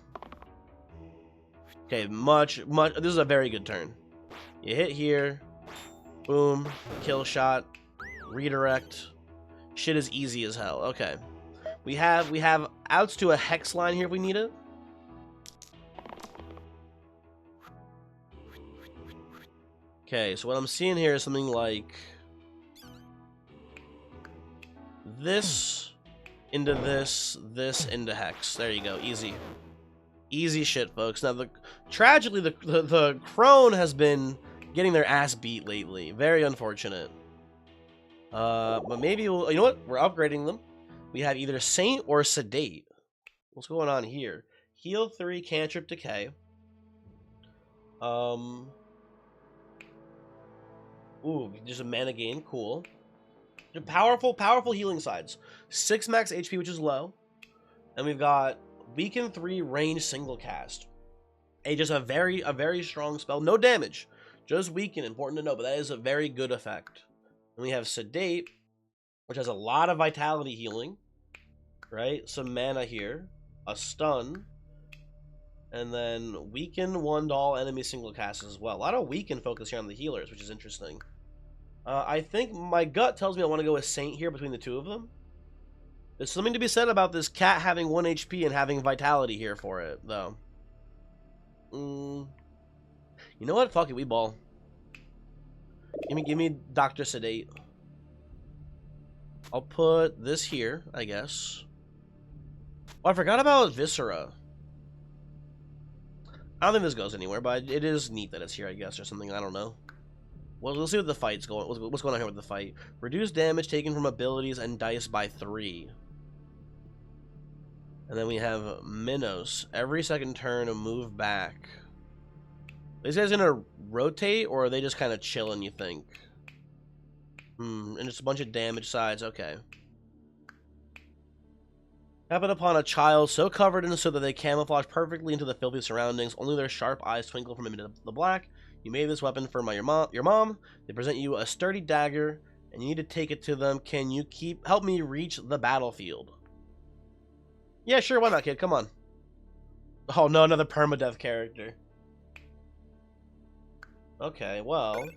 Okay, much. This is a very good turn. You hit here, boom, kill shot, redirect. Shit is easy as hell. Okay, we have outs to a hex line here if we need it. Okay, so what I'm seeing here is something like this into this into hex. There you go, easy. Easy shit, folks. Now, tragically, the Crone has been getting their ass beat lately. Very unfortunate. But maybe we'll... You know what? We're upgrading them. We have either Saint or Sedate. What's going on here? Heal 3, Cantrip Decay. Ooh, just a mana gain. Cool. Powerful healing sides. 6 max HP, which is low. And we've got... Weaken 3 range single cast. Just a very strong spell. No damage. Just weaken. Important to know, but that is a very good effect. And we have Sedate, which has a lot of vitality healing. Right? Some mana here. A stun. And then weaken 1 to all enemy single casts as well. A lot of weaken focus here on the healers, which is interesting. I think my gut tells me I want to go with Saint here between the two of them. There's something to be said about this cat having 1 HP and having vitality here for it, though. You know what? Fuck it, we ball. Give me Dr. Sedate. I'll put this here, I guess. Oh, I forgot about Viscera. I don't think this goes anywhere, but it is neat that it's here, I guess, or something. I don't know. Well, we'll see what the fight's going. What's going on here with the fight? Reduce damage taken from abilities and dice by 3. And then we have Minos. Every second turn, a move back. Are these guys gonna rotate, or are they just kind of chilling, you think? And just a bunch of damage sides. Okay. Happen upon a child so covered in so that they camouflage perfectly into the filthy surroundings. Only their sharp eyes twinkle from amid the black. You made this weapon for your mom. They present you a sturdy dagger, and you need to take it to them. Can you help me reach the battlefield? Yeah, sure, why not, kid? Come on. Oh, no, another permadeath character. Okay, well...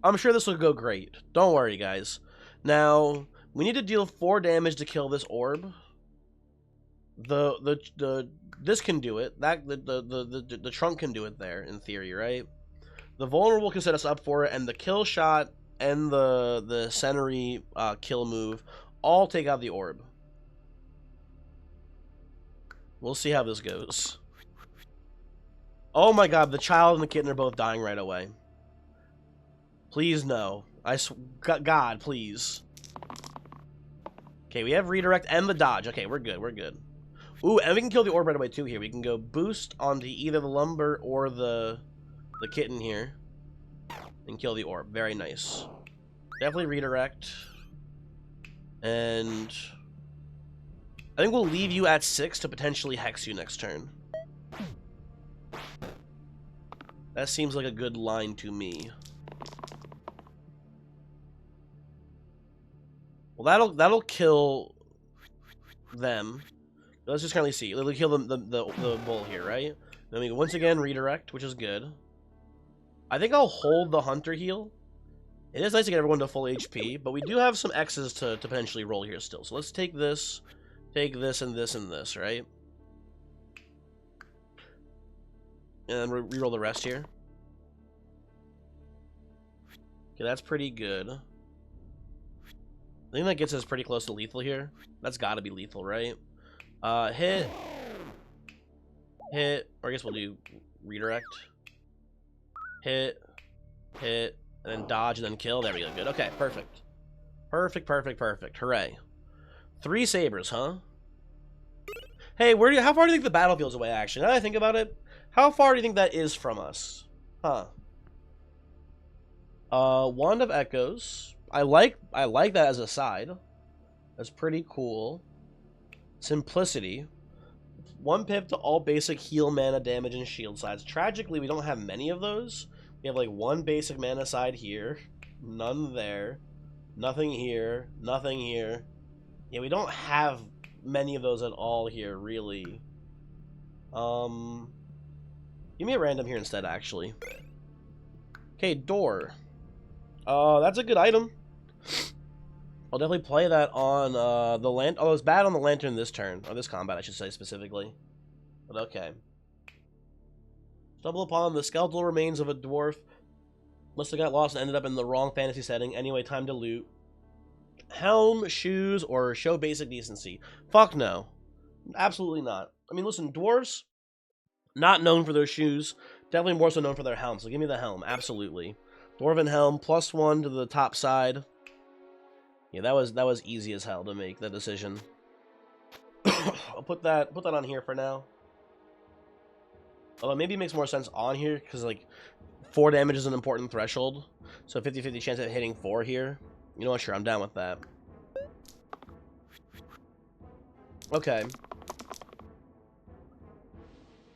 I'm sure this will go great. Don't worry, guys. Now, we need to deal 4 damage to kill this orb. This can do it. The trunk can do it there, in theory, right? The vulnerable can set us up for it, and the kill shot and the century kill move all take out the orb. We'll see how this goes. Oh my god, the child and the kitten are both dying right away. Please no. God, please. Okay, we have redirect and the dodge. Okay, we're good, we're good. Ooh, and we can kill the orb right away too here. We can go boost onto either the lumber or the kitten here. And kill the orb. Very nice. Definitely redirect. And I think we'll leave you at 6 to potentially hex you next turn. That seems like a good line to me. Well, that'll kill them. Let's just currently see. It'll kill the bull here, right? Then we once again redirect, which is good. I think I'll hold the hunter heal. It is nice to get everyone to full HP, but we do have some X's to potentially roll here still. So let's take this, and this, right? And then reroll the rest here. Okay, that's pretty good. I think that gets us pretty close to lethal here. That's gotta be lethal, right? Hit, or I guess we'll do redirect. Hit, And then dodge and then kill. There we go. Good. Okay, perfect. Perfect, perfect, perfect. Hooray. 3 sabers, huh? Hey, how far do you think the battlefield's away, actually? Now that I think about it, how far do you think that is from us? Huh. Wand of Echoes. I like that as a side. That's pretty cool. Simplicity. 1 pip to all basic heal mana damage and shield sides. Tragically, we don't have many of those. We have like 1 basic mana side here. None there. Nothing here. Nothing here. Yeah, we don't have many of those at all here, really. Give me a random here instead, actually. Okay, door. That's a good item. I'll definitely play that on the lantern. Oh, it's bad on the lantern this turn. Or this combat, I should say, specifically. But okay. Stumble upon the skeletal remains of a dwarf. Must have got lost and ended up in the wrong fantasy setting. Anyway, time to loot. Helm, shoes, or show basic decency. Fuck no. Absolutely not. I mean, listen, dwarves, not known for their shoes. Definitely more so known for their helm. So give me the helm. Absolutely. Dwarven helm, +1 to the top side. Yeah, that was easy as hell to make the decision. I'll put that on here for now. Although maybe it makes more sense on here because like 4 damage is an important threshold. So 50-50 chance of hitting 4 here. You know what? Sure, I'm down with that. Okay.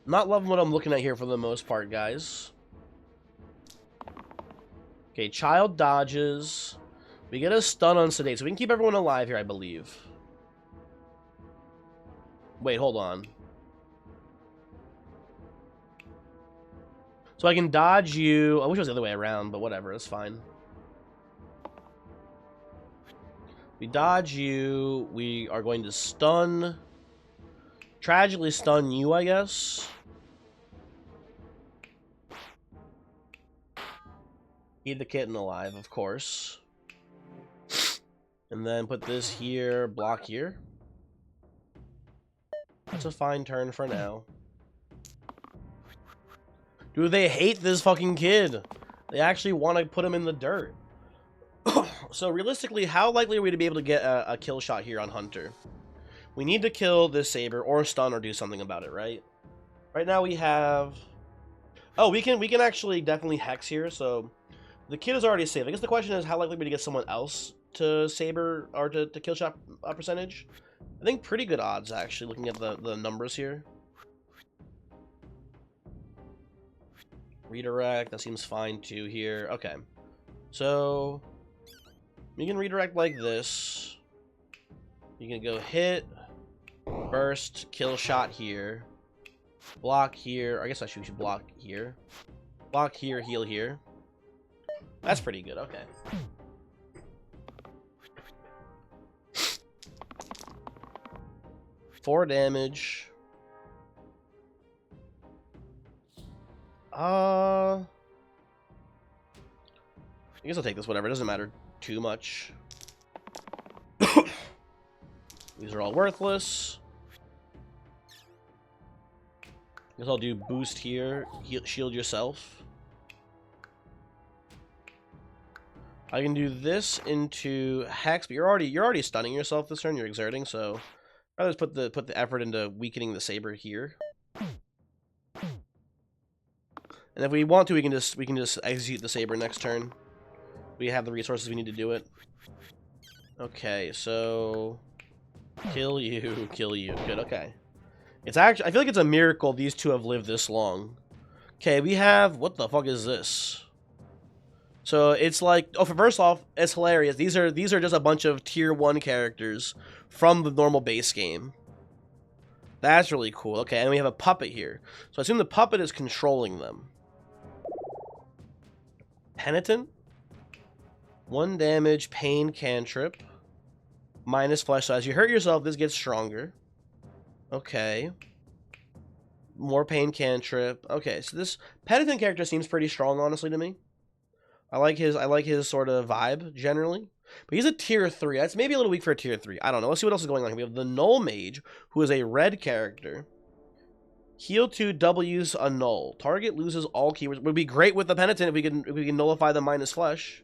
Not loving what I'm looking at here for the most part, guys. Okay, child dodges. We get a stun on sedate, so we can keep everyone alive here, I believe. Wait, hold on. So I can dodge you. I wish it was the other way around, but whatever, it's fine. We dodge you. We are going to stun. Tragically stun you, I guess. Keep the kitten alive, of course. And then put this here, block here. That's a fine turn for now. Dude, they hate this fucking kid. They actually want to put him in the dirt. So realistically, how likely are we to be able to get a kill shot here on Hunter? We need to kill this saber or stun or do something about it, right? Right now we have... Oh, we can actually definitely hex here, so... The kid is already safe. I guess the question is how likely are we to get someone else to saber or to kill shot percentage? I think pretty good odds, actually, looking at the numbers here. Redirect, that seems fine too here. Okay. So... We can redirect like this. You can go hit, burst, kill shot here. Block here. I guess we should block here. Block here, heal here. That's pretty good, okay. Four damage. I guess I'll take this, whatever. It doesn't matter too much. These are all worthless. Guess I'll do boost here. Shield yourself. I can do this into hex, but you're already stunning yourself this turn. You're exerting, so I'll just put the effort into weakening the saber here. And if we want to, we can just execute the saber next turn. We have the resources we need to do it. Okay, so kill you, kill you. Good, okay. It's actually, I feel like it's a miracle these two have lived this long. Okay, we have, what the fuck is this? So it's like, oh, first off, it's hilarious. These are just a bunch of tier 1 characters from the normal base game. That's really cool. Okay, and we have a puppet here. So I assume the puppet is controlling them. Penitent. 1 damage, pain cantrip. Minus flesh. So as you hurt yourself, this gets stronger. Okay. More pain cantrip. Okay, so this Penitent character seems pretty strong, honestly, to me. I like his sort of vibe, generally. But he's a tier 3. That's maybe a little weak for a tier 3. I don't know. Let's see what else is going on here. We have the Null Mage, who is a red character. Heal 2, double use a null. Target loses all keywords. Would be great with the penitent if we can nullify the minus flesh.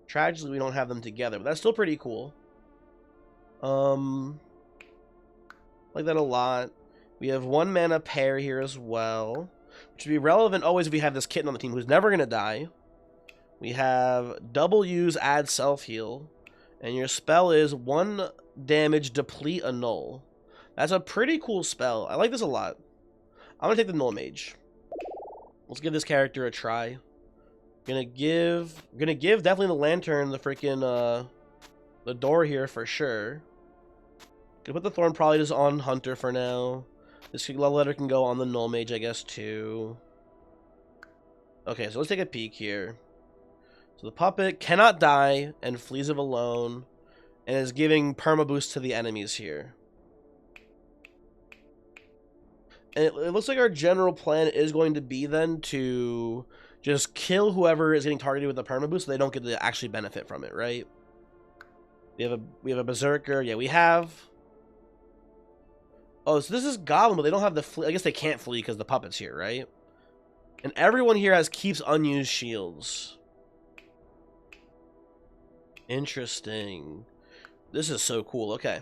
Tragically, we don't have them together, but that's still pretty cool. Like that a lot. We have 1 mana pair here as well, which would be relevant always if we have this kitten on the team who's never gonna die. We have double use, add self heal, and your spell is 1 damage, deplete a null. That's a pretty cool spell. I like this a lot. I'm gonna take the null mage. Let's give this character a try. Gonna give definitely the lantern the freaking the door here for sure. Gonna put the thorn probably just on hunter for now. This love letter can go on the null mage, I guess, too. Okay, so let's take a peek here. So the puppet cannot die and flees of alone, and is giving perma boost to the enemies here. And it looks like our general plan is going to be then to just kill whoever is getting targeted with the perma boost, so they don't get to actually benefit from it, right? We have a berserker. Yeah, we have. Oh, so this is goblin, but they don't have the flee. I guess they can't flee because the puppet's here, right? And everyone here keeps unused shields. Interesting. This is so cool. Okay.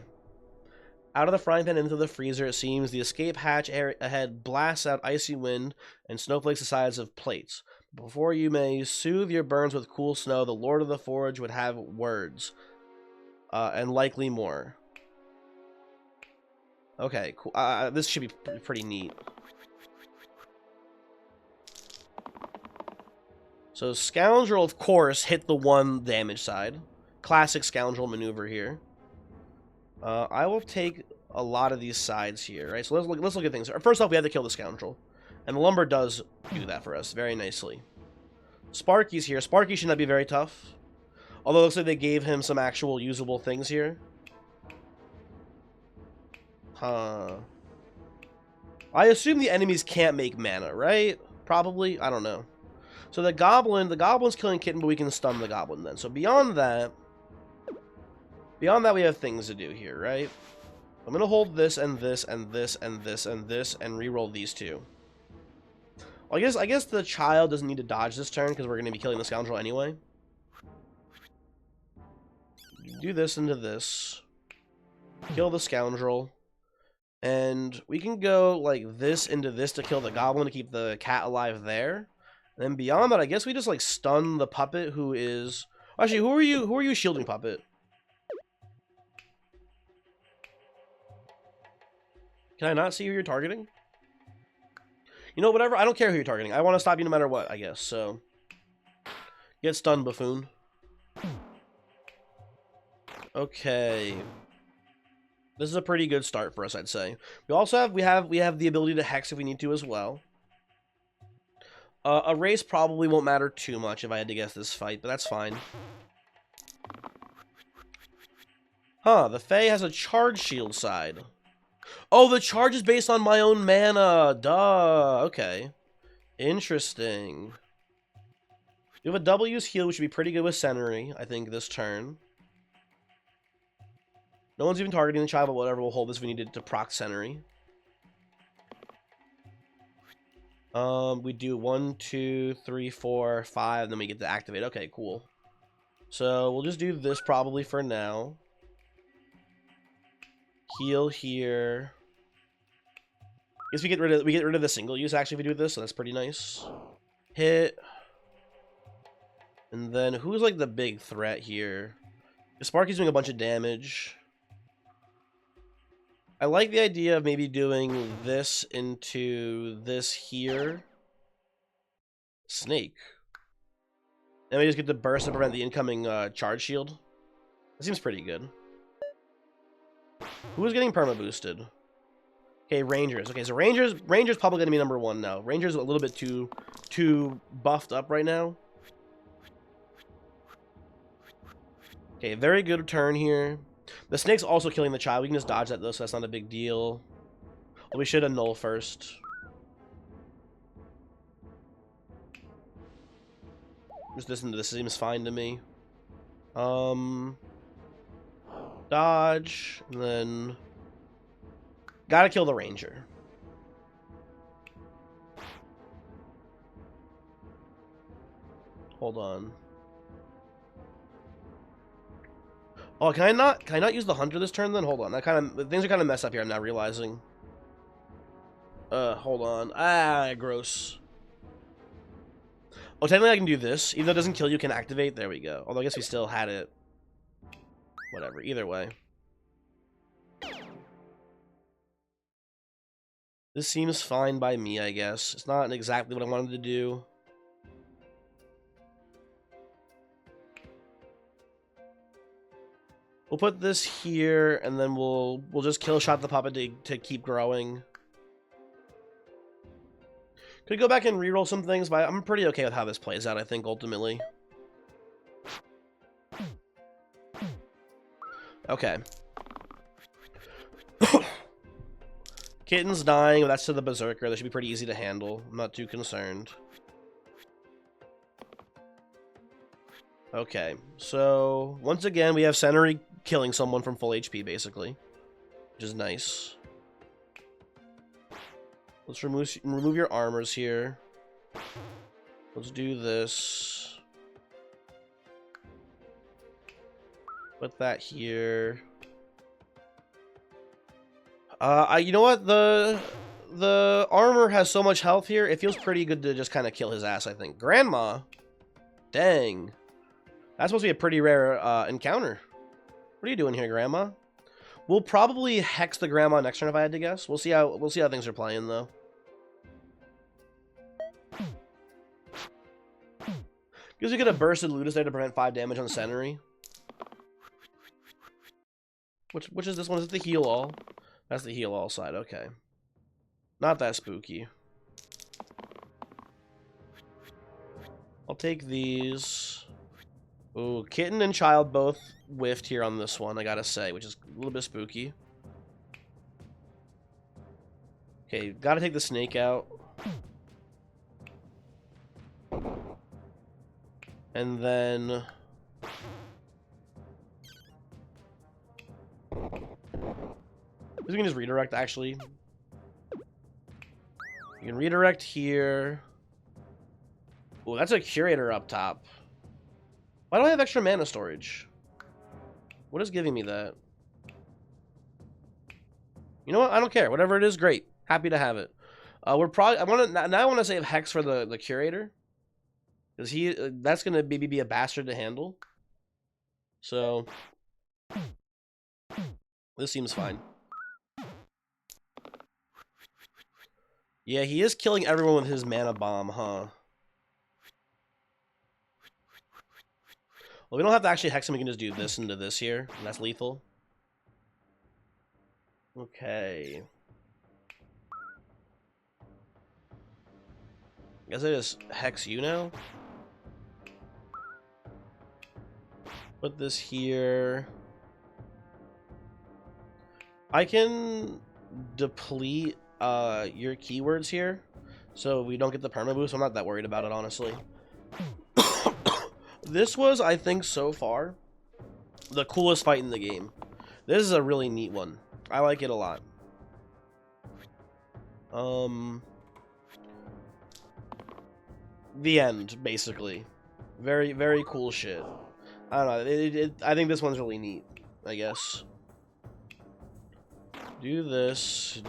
Out of the frying pan into the freezer, it seems. The escape hatch ahead blasts out icy wind and snowflakes the size of plates. Before you may soothe your burns with cool snow, the Lord of the Forge would have words. And likely more. Okay, cool. This should be pretty neat. So Scoundrel, of course, hit the 1 damage side. Classic Scoundrel maneuver here. I will take a lot of these sides here, right? So let's look at things. First off, we have to kill the Scoundrel. And the Lumber does do that for us very nicely. Sparky's here. Sparky should not be very tough. Although it looks like they gave him some actual usable things here. Huh. I assume the enemies can't make mana, right? Probably. I don't know. So the goblin's killing kitten, but we can stun the goblin then. So beyond that we have things to do here, right? I'm gonna hold this and this and this and this and this and reroll these 2. Well, I guess the child doesn't need to dodge this turn because we're gonna be killing the Scoundrel anyway. Do this into this. Kill the Scoundrel. And we can go like this into this to kill the goblin to keep the cat alive there. And then beyond that, I guess we just like stun the puppet who is... Actually, who are you shielding, puppet? Can I not see who you're targeting? You know, whatever. I don't care who you're targeting. I want to stop you no matter what, I guess. So, get stunned, buffoon. Okay. This is a pretty good start for us, I'd say. We also have the ability to hex if we need to as well. A race probably won't matter too much if I had to guess this fight, but that's fine. Huh, the Fae has a charge shield side. Oh, the charge is based on my own mana. Duh. Okay. Interesting. We have a double use heal, which would be pretty good with Sennery, I think, this turn. No one's even targeting the child, but whatever, we'll hold this if we needed to proc Sennery. We do 1, 2, 3, 4, 5, and then we get to activate. Okay, cool. So we'll just do this probably for now. Heal here. Guess we get rid of the single use actually if we do this, so that's pretty nice. Hit. And then who's like the big threat here? Sparky's doing a bunch of damage. I like the idea of maybe doing this into this here. Snake. And we just get the burst to prevent the incoming charge shield. That seems pretty good. Who is getting perma boosted? Okay, Rangers. Okay, so Rangers probably gonna be number 1 now. Rangers a little bit too buffed up right now. Okay, very good turn here. The snake's also killing the child. We can just dodge that though, so that's not a big deal. Well, we should annul first. Just listen to this. Seems fine to me. Dodge, and then gotta kill the ranger. Hold on. Oh, can I not use the hunter this turn then? Hold on. Things are kind of messed up here. I'm not realizing. Hold on. Ah, gross. Oh, technically I can do this. Even though it doesn't kill you, can activate. There we go. Although I guess we still had it. Whatever. Either way. This seems fine by me, I guess. It's not exactly what I wanted to do. We'll put this here, and then we'll just kill shot the puppet to keep growing. Could go back and reroll some things, but I'm pretty okay with how this plays out, I think, ultimately. Okay. Kitten's dying, but that's to the Berserker. That should be pretty easy to handle. I'm not too concerned. Okay, so once again, we have Sentry killing someone from full HP, basically, which is nice. Let's remove your armors here. Let's do this. Put that here. You know what? The armor has so much health here. It feels pretty good to just kind of kill his ass, I think. Grandma? Dang. That's supposed to be a pretty rare encounter. What are you doing here, Grandma? We'll probably hex the Grandma next turn if I had to guess. We'll see how things are playing though. Because we could have bursted Ludus there to prevent 5 damage on Sentry. Which is this one? Is it the heal all? That's the heal all side, okay. Not that spooky. I'll take these. Ooh, Kitten and Child both whiffed here on this one, I gotta say, which is a little bit spooky. Okay, gotta take the snake out. And then... we can just redirect, actually. You can redirect here. Ooh, that's a Curator up top. Why do I have extra mana storage? What is giving me that? You know what? I don't care. Whatever it is, great. Happy to have it. We're probably. I want to save Hex for the Curator, because that's gonna maybe be a bastard to handle. So this seems fine. Yeah, he is killing everyone with his mana bomb, huh? Well, we don't have to actually hex him. We can just do this into this here, and that's lethal. Okay. Guess I just hex you now. Put this here. I can deplete your keywords here, so we don't get the perma boost. I'm not that worried about it, honestly. This was, I think, so far, the coolest fight in the game. This is a really neat one. I like it a lot. The end, basically. Very, very cool shit. I don't know. I think this one's really neat, I guess. Do this,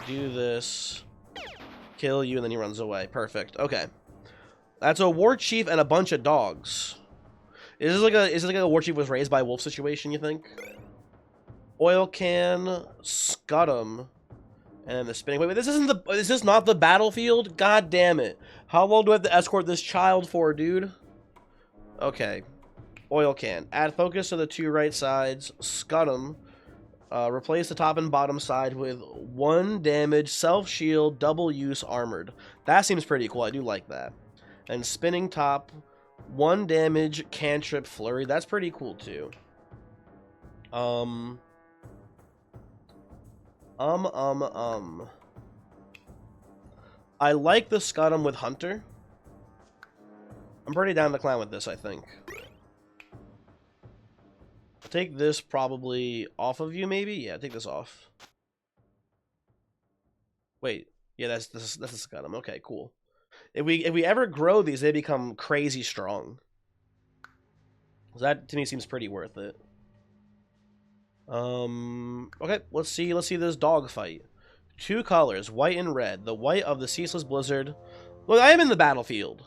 kill you, and then he runs away. Perfect. Okay. That's a Warchief and a bunch of dogs. Is this like a Warchief was raised by a wolf situation, you think? Oil can, Scut'em, and the spinning. Wait, is this not the battlefield? God damn it. How long do I have to escort this child for, dude? Okay. Oil can. Add focus to the 2 right sides. Scut'em. Replace the top and bottom side with 1 damage, self-shield, double use, armored. That seems pretty cool. I do like that. And spinning top, 1 damage, cantrip, flurry. That's pretty cool too. I like the Scut'em with Hunter. I'm pretty down to clown with this, I think. Take this probably off of you, maybe? Yeah, take this off. Wait. Yeah, that's the Scut'em. Okay, cool. If we ever grow these, they become crazy strong. So that to me seems pretty worth it. Okay, let's see this dog fight. 2 colors, white and red. The white of the ceaseless blizzard. Look, I am in the battlefield.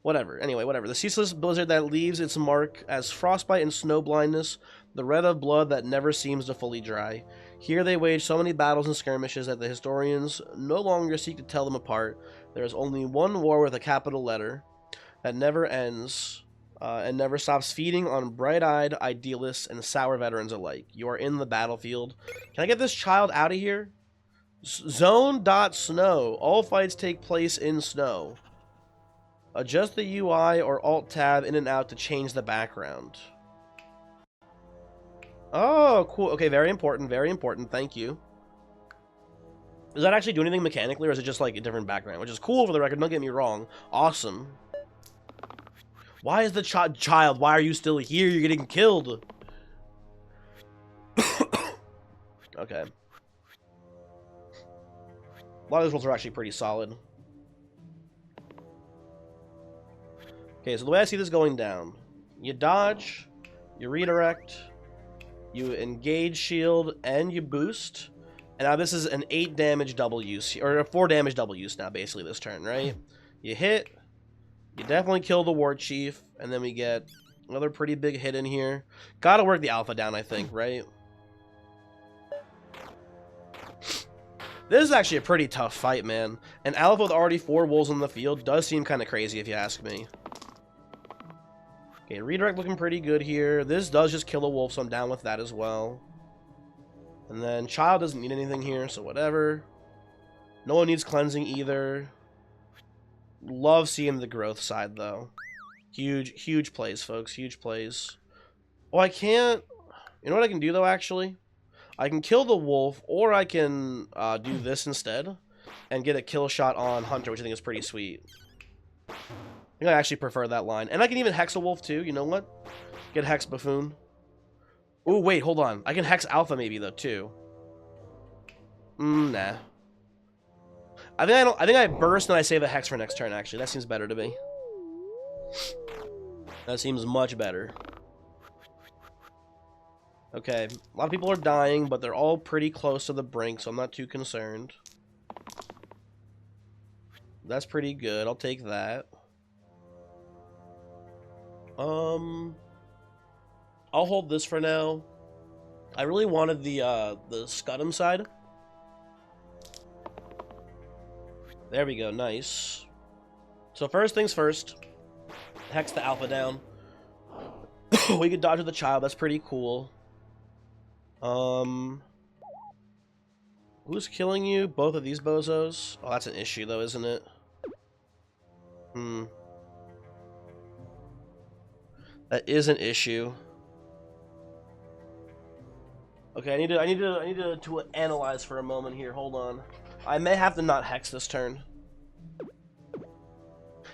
Whatever. Anyway, whatever. The ceaseless blizzard that leaves its mark as frostbite and snow blindness. The red of blood that never seems to fully dry. Here they wage so many battles and skirmishes that the historians no longer seek to tell them apart. There is only one war with a capital letter that never ends and never stops feeding on bright-eyed idealists and sour veterans alike. You are in the battlefield. Can I get this child out of here? Zone.snow. All fights take place in snow. Adjust the UI or Alt-Tab in and out to change the background. Oh, cool. Okay, very important, very important. Thank you. Does that actually do anything mechanically, or is it just like a different background? Which is cool for the record, don't get me wrong. Awesome. Why is the child? Why are you still here? You're getting killed. Okay. A lot of those rolls are actually pretty solid. Okay, so the way I see this going down, you dodge, you redirect, you engage shield, and you boost. And now this is an 8 damage double use, or a 4 damage double use now, basically, this turn, right? You hit, you definitely kill the Warchief, and then we get another pretty big hit in here. Gotta work the alpha down, I think, right? This is actually a pretty tough fight, man. An alpha with already 4 wolves on the field does seem kind of crazy, if you ask me. Okay, redirect looking pretty good here. This does just kill a wolf, so I'm down with that as well. And then child doesn't need anything here, so whatever. No one needs cleansing either. Love seeing the growth side, though. Huge plays, folks. Huge plays. Oh, I can't... You know what I can do, though, actually? I can kill the wolf, or I can do this instead and get a kill shot on Hunter, which I think is pretty sweet. I think I actually prefer that line. And I can even hex a wolf, too. You know what? Get hex buffoon. Oh, wait, hold on. I can hex alpha, maybe, though, too. Nah. I think I burst and I save a hex for next turn, actually. That seems better to me. That seems much better. Okay, a lot of people are dying, but they're all pretty close to the brink, so I'm not too concerned. That's pretty good. I'll take that. I'll hold this for now. I really wanted the Scudum side. There we go, nice. So first things first, hex the alpha down. We could dodge with the child, that's pretty cool. Who's killing you? Both of these bozos? Oh, that's an issue though, isn't it? That is an issue. Okay, I need to analyze for a moment here. Hold on. I may have to not hex this turn.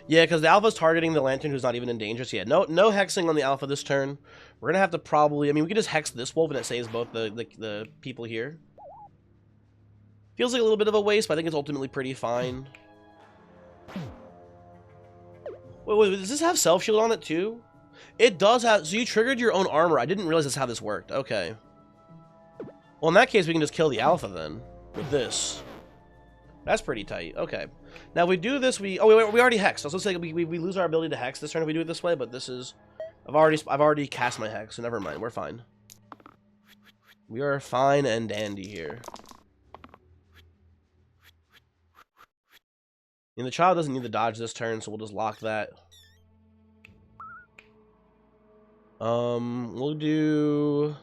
Yeah, because the alpha's targeting the lantern who's not even in danger. So yeah, no hexing on the alpha this turn. We're gonna have to probably... I mean, we could just hex this wolf and it saves both the people here. Feels like a little bit of a waste, but I think it's ultimately pretty fine. Wait, does this have self-shield on it too? It does have... So you triggered your own armor. I didn't realize that's how this worked. Okay. Well, in that case, we can just kill the alpha then. With this. That's pretty tight. Okay. Now, if we do this, we... Oh, we already hexed. So let's say we lose our ability to hex this turn if we do it this way, but this is... I've already cast my hex, so never mind. We're fine. We are fine and dandy here. And the child doesn't need to dodge this turn, so we'll just lock that. We'll do...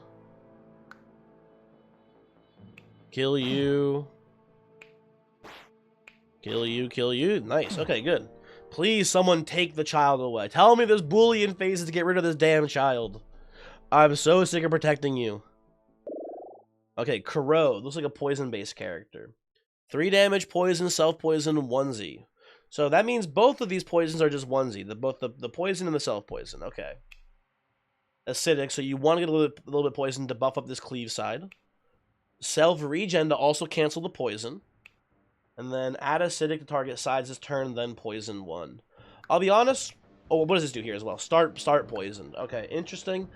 Kill you. Kill you, kill you. Nice. Okay, good. Please, someone take the child away. Tell me there's Boolean phases to get rid of this damn child. I'm so sick of protecting you. Okay, Corrode. Looks like a poison-based character. 3 damage, poison, self-poison, 1Z. So that means both of these poisons are just 1Z. Both the poison and the self-poison. Okay. Acidic, so you want to get a little bit poison to buff up this cleave side. Self-regen to also cancel the poison. And then add acidic to target sides this turn, then poison 1. I'll be honest, Oh, what does this do here as well? Start poisoned. Okay, interesting.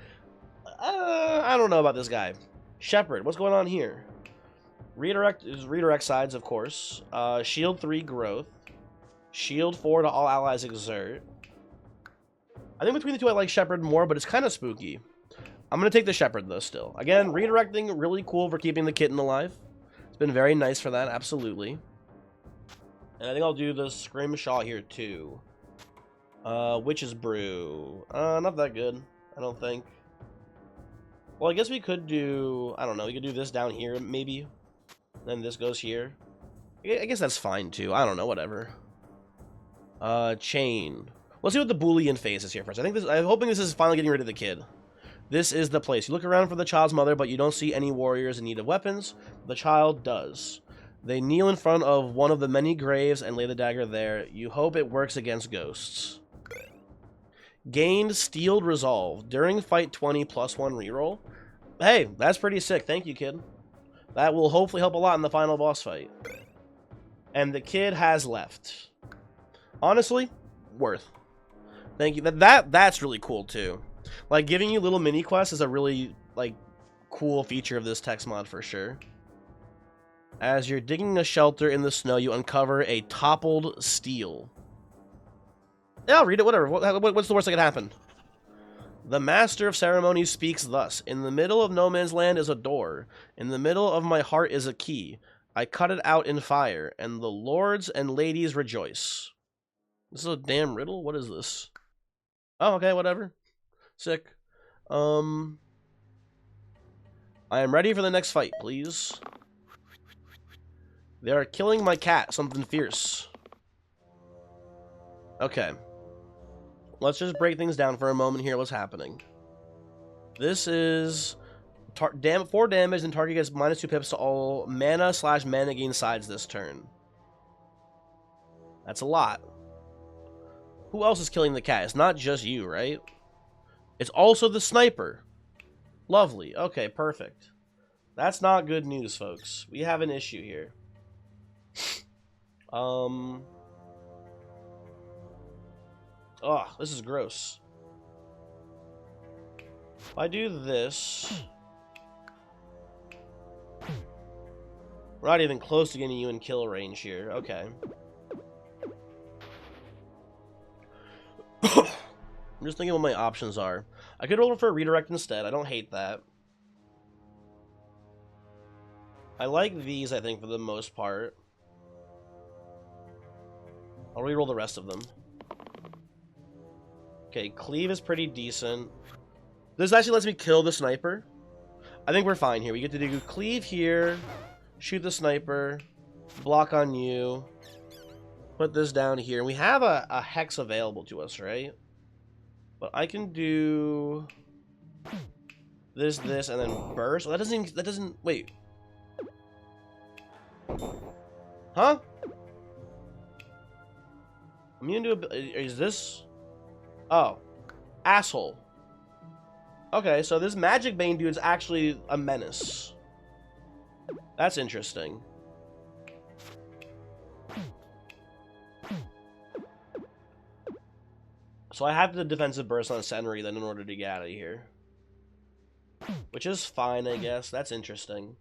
I don't know about this guy. Shepherd, what's going on here? Redirect sides, of course. Shield 3 growth. Shield 4 to all allies exert. I think between the two I like Shepherd more, but it's kind of spooky. I'm going to take the Shepherd, though, still. Again, redirecting, really cool for keeping the kitten alive. It's been very nice for that, absolutely. And I think I'll do the Scrimshaw here, too. Witch's Brew. Not that good, I don't think. Well, I guess we could do... I don't know, we could do this down here, maybe. Then this goes here. I guess that's fine, too. I don't know, whatever. Chain. Let's see what the Boolean phase is here first. I'm hoping this is finally getting rid of the kid. This is the place. You look around for the child's mother, but you don't see any warriors in need of weapons. The child does. They kneel in front of one of the many graves and lay the dagger there. You hope it works against ghosts. Gained Steeled Resolve. During fight 20 +1 reroll. Hey, that's pretty sick. Thank you, kid. That will hopefully help a lot in the final boss fight. And the kid has left. Honestly, worth. Thank you. That's really cool, too. Like, giving you little mini-quests is a really, like, cool feature of this text mod for sure. As you're digging a shelter in the snow, you uncover a toppled steel. Yeah, I'll read it, whatever. What's the worst that could happen? The Master of Ceremonies speaks thus. In the middle of no man's land is a door. In the middle of my heart is a key. I cut it out in fire, and the lords and ladies rejoice. This is a damn riddle? What is this? Oh, okay, whatever. Sick. I am ready for the next fight, please. They are killing my cat. Something fierce. Okay. Let's just break things down for a moment here. What's happening? This is 4 damage, and target gets -2 pips to all mana/mana gain sides this turn. That's a lot. Who else is killing the cat? It's not just you, right? It's also the sniper. Lovely. Okay, perfect. That's not good news, folks. We have an issue here. Oh, this is gross. If I do this... We're not even close to getting you in kill range here. Okay. I'm just thinking what my options are. I could roll for a redirect instead. I don't hate that. I like these, I think, for the most part. I'll reroll the rest of them. Okay, cleave is pretty decent. This actually lets me kill the sniper. I think we're fine here. We get to do cleave here, shoot the sniper, block on you, put this down here. And we have a hex available to us, right? But I can do this, and then burst. Well, that doesn't, wait. Huh? I'm gonna do is this? Oh. Asshole. Okay, so this Magic Bane dude is actually a menace. That's interesting. So I have the defensive burst on Senri then in order to get out of here. Which is fine, I guess. That's interesting.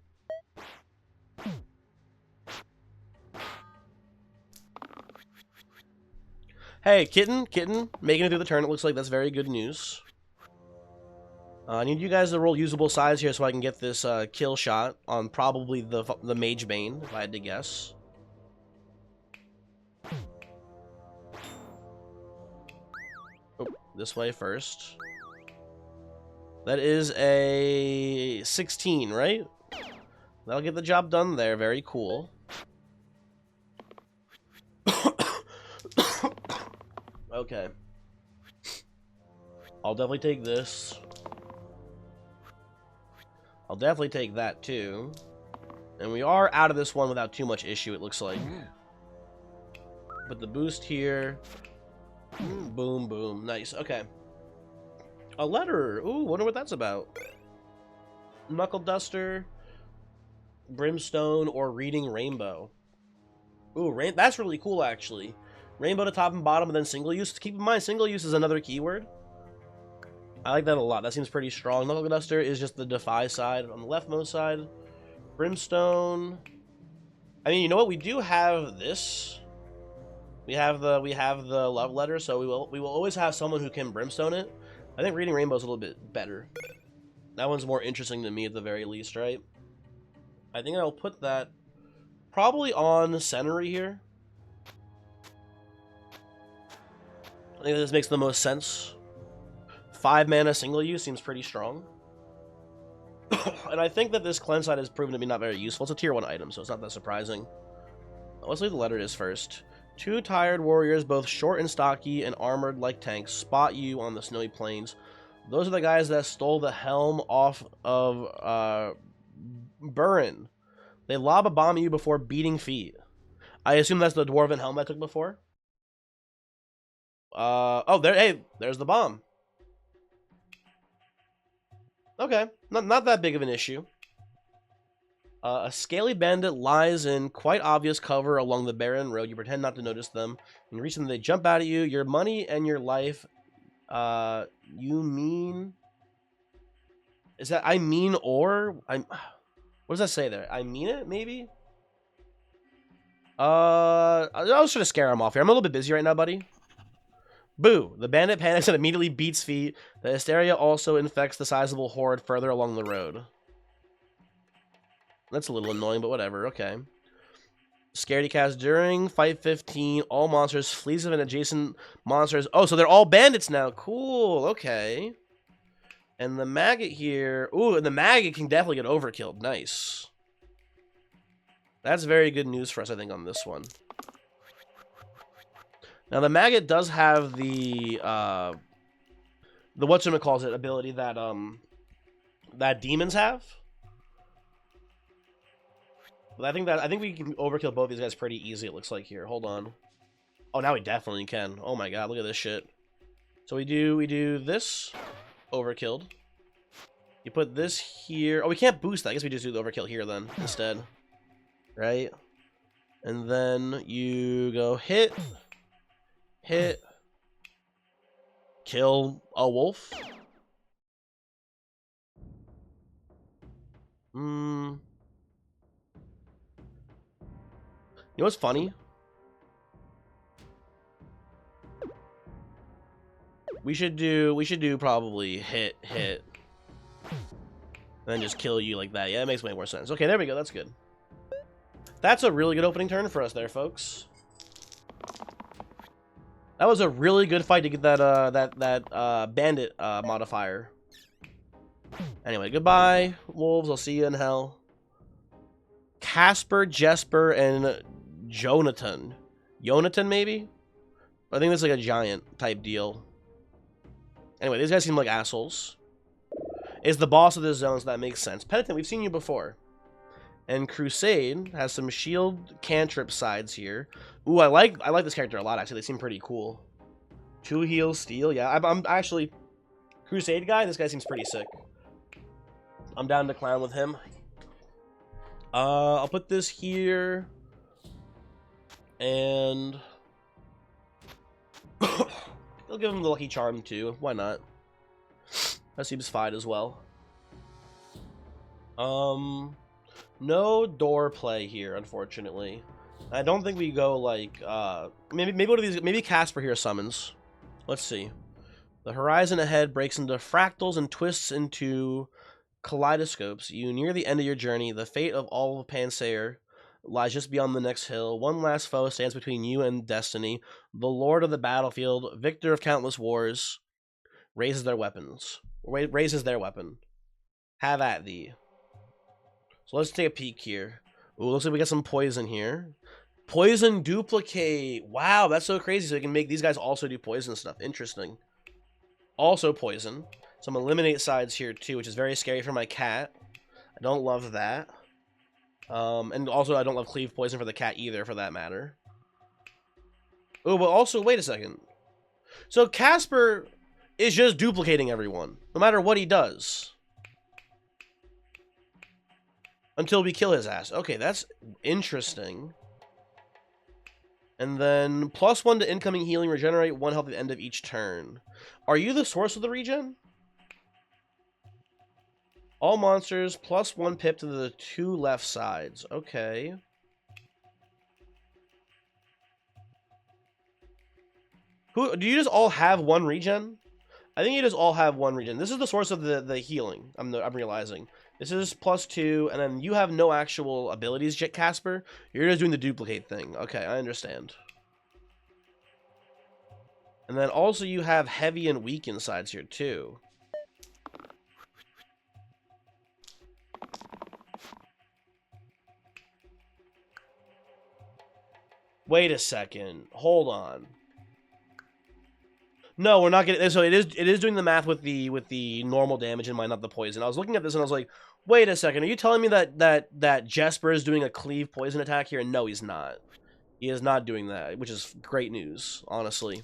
Hey, kitten, making it through the turn. It looks like that's very good news. I need you guys to roll usable sides here so I can get this kill shot on probably the Mage Bane, if I had to guess. Oh, this way first. That is a 16, right? That'll get the job done there. Very cool. Okay. I'll definitely take this. I'll definitely take that too. And we are out of this one without too much issue, it looks like. Put the boost here. Boom, boom. Nice. Okay. A letter. Ooh, wonder what that's about. Knuckle Duster, Brimstone, or Reading Rainbow. Ooh, that's really cool, actually. Rainbow to top and bottom, and then single use. Keep in mind, single use is another keyword. I like that a lot. That seems pretty strong. Knuckle Duster is just the defy side on the leftmost side. Brimstone. I mean, you know what? We do have this. We have the love letter, so we will always have someone who can brimstone it. I think reading Rainbow is a little bit better. That one's more interesting to me at the very least, right? I think I'll put that probably on Centery here. I think this makes the most sense. 5 mana single use seems pretty strong. And I think that this cleanse side has proven to be not very useful. It's a tier 1 item, so it's not that surprising. Let's leave the letter is first. 2 tired warriors, both short and stocky and armored like tanks, spot you on the snowy plains. Those are the guys that stole the helm off of Burin. They lob a bomb at you before beating feet. I assume that's the dwarven helm I took before. Oh, there's the bomb. Okay, not that big of an issue. A scaly bandit lies in quite obvious cover along the barren road. You pretend not to notice them. When you reach them, they jump out at you. Your money and your life. You mean... Is that I mean or? What does that say there? I mean it, maybe? I was trying to scare him off here. I'm a little bit busy right now, buddy. Boo! The bandit panics and immediately beats feet. The hysteria also infects the sizable horde further along the road. That's a little annoying, but whatever. Okay. Scaredy cast during fight 15. All monsters, fleas of an adjacent monsters. Oh, so they're all bandits now. Cool. Okay. And the maggot here. Ooh, and the maggot can definitely get overkilled. Nice. That's very good news for us, I think, on this one. Now, the maggot does have the whatchamacallit ability that, that demons have. But I think we can overkill both these guys pretty easy, it looks like here. Hold on. Oh, now we definitely can. Oh my god, look at this shit. So we do this. Overkilled. You put this here. Oh, we can't boost that. I guess we just do the overkill here then, instead. Right? And then you go hit. Hit. Kill a wolf. You know what's funny? We should do probably hit, and then just kill you like that. Yeah, it makes way more sense. Okay, there we go. That's good. That's a really good opening turn for us there, folks. That was a really good fight to get that bandit modifier. Anyway, goodbye, wolves. I'll see you in hell. Casper, Jesper, and Jonathan. Jonathan, maybe? I think that's like a giant type deal. Anyway, these guys seem like assholes. Is the boss of this zone, so that makes sense. Penitent, we've seen you before. And Crusade has some shield cantrip sides here. Ooh, I like this character a lot, actually. They seem pretty cool. 2 heals, steal. Yeah, I'm actually... Crusade guy, this guy seems pretty sick. I'm down to clown with him. I'll put this here. And... I'll give him the Lucky Charm, too. Why not? That seems fine as well. No door play here, unfortunately. I don't think we go, like, maybe one of these... Maybe Casper here summons. Let's see. The horizon ahead breaks into fractals and twists into kaleidoscopes. You near the end of your journey. The fate of all of Pansaer lies just beyond the next hill. One last foe stands between you and destiny. The lord of the battlefield, victor of countless wars, raises their weapon. Have at thee. So let's take a peek here. Ooh, looks like we got some poison here. Poison duplicate. Wow, that's so crazy. So we can make these guys also do poison stuff. Interesting. Also poison. Some eliminate sides here too, which is very scary for my cat. I don't love that. And also I don't love cleave poison for the cat either, for that matter. Oh, but also, wait a second. So Casper is just duplicating everyone, no matter what he does. Until we kill his ass. Okay, that's interesting. And then +1 to incoming healing, regenerate 1 health at the end of each turn. Are you the source of the regen? All monsters, +1 pip to the 2 left sides. Okay. Who do you just all have 1 regen? I think you just all have 1 regen. This is the source of the healing. I'm realizing. This is +2, and then you have no actual abilities, Casper. You're just doing the duplicate thing. Okay, I understand. And then also you have heavy and weak insides here too. Wait a second. Hold on. No, we're not getting. So it is doing the math with the normal damage in mind, not the poison. I was looking at this and I was like, wait a second. Are you telling me that Jesper is doing a cleave poison attack here? And no, he's not. He is not doing that, which is great news, honestly.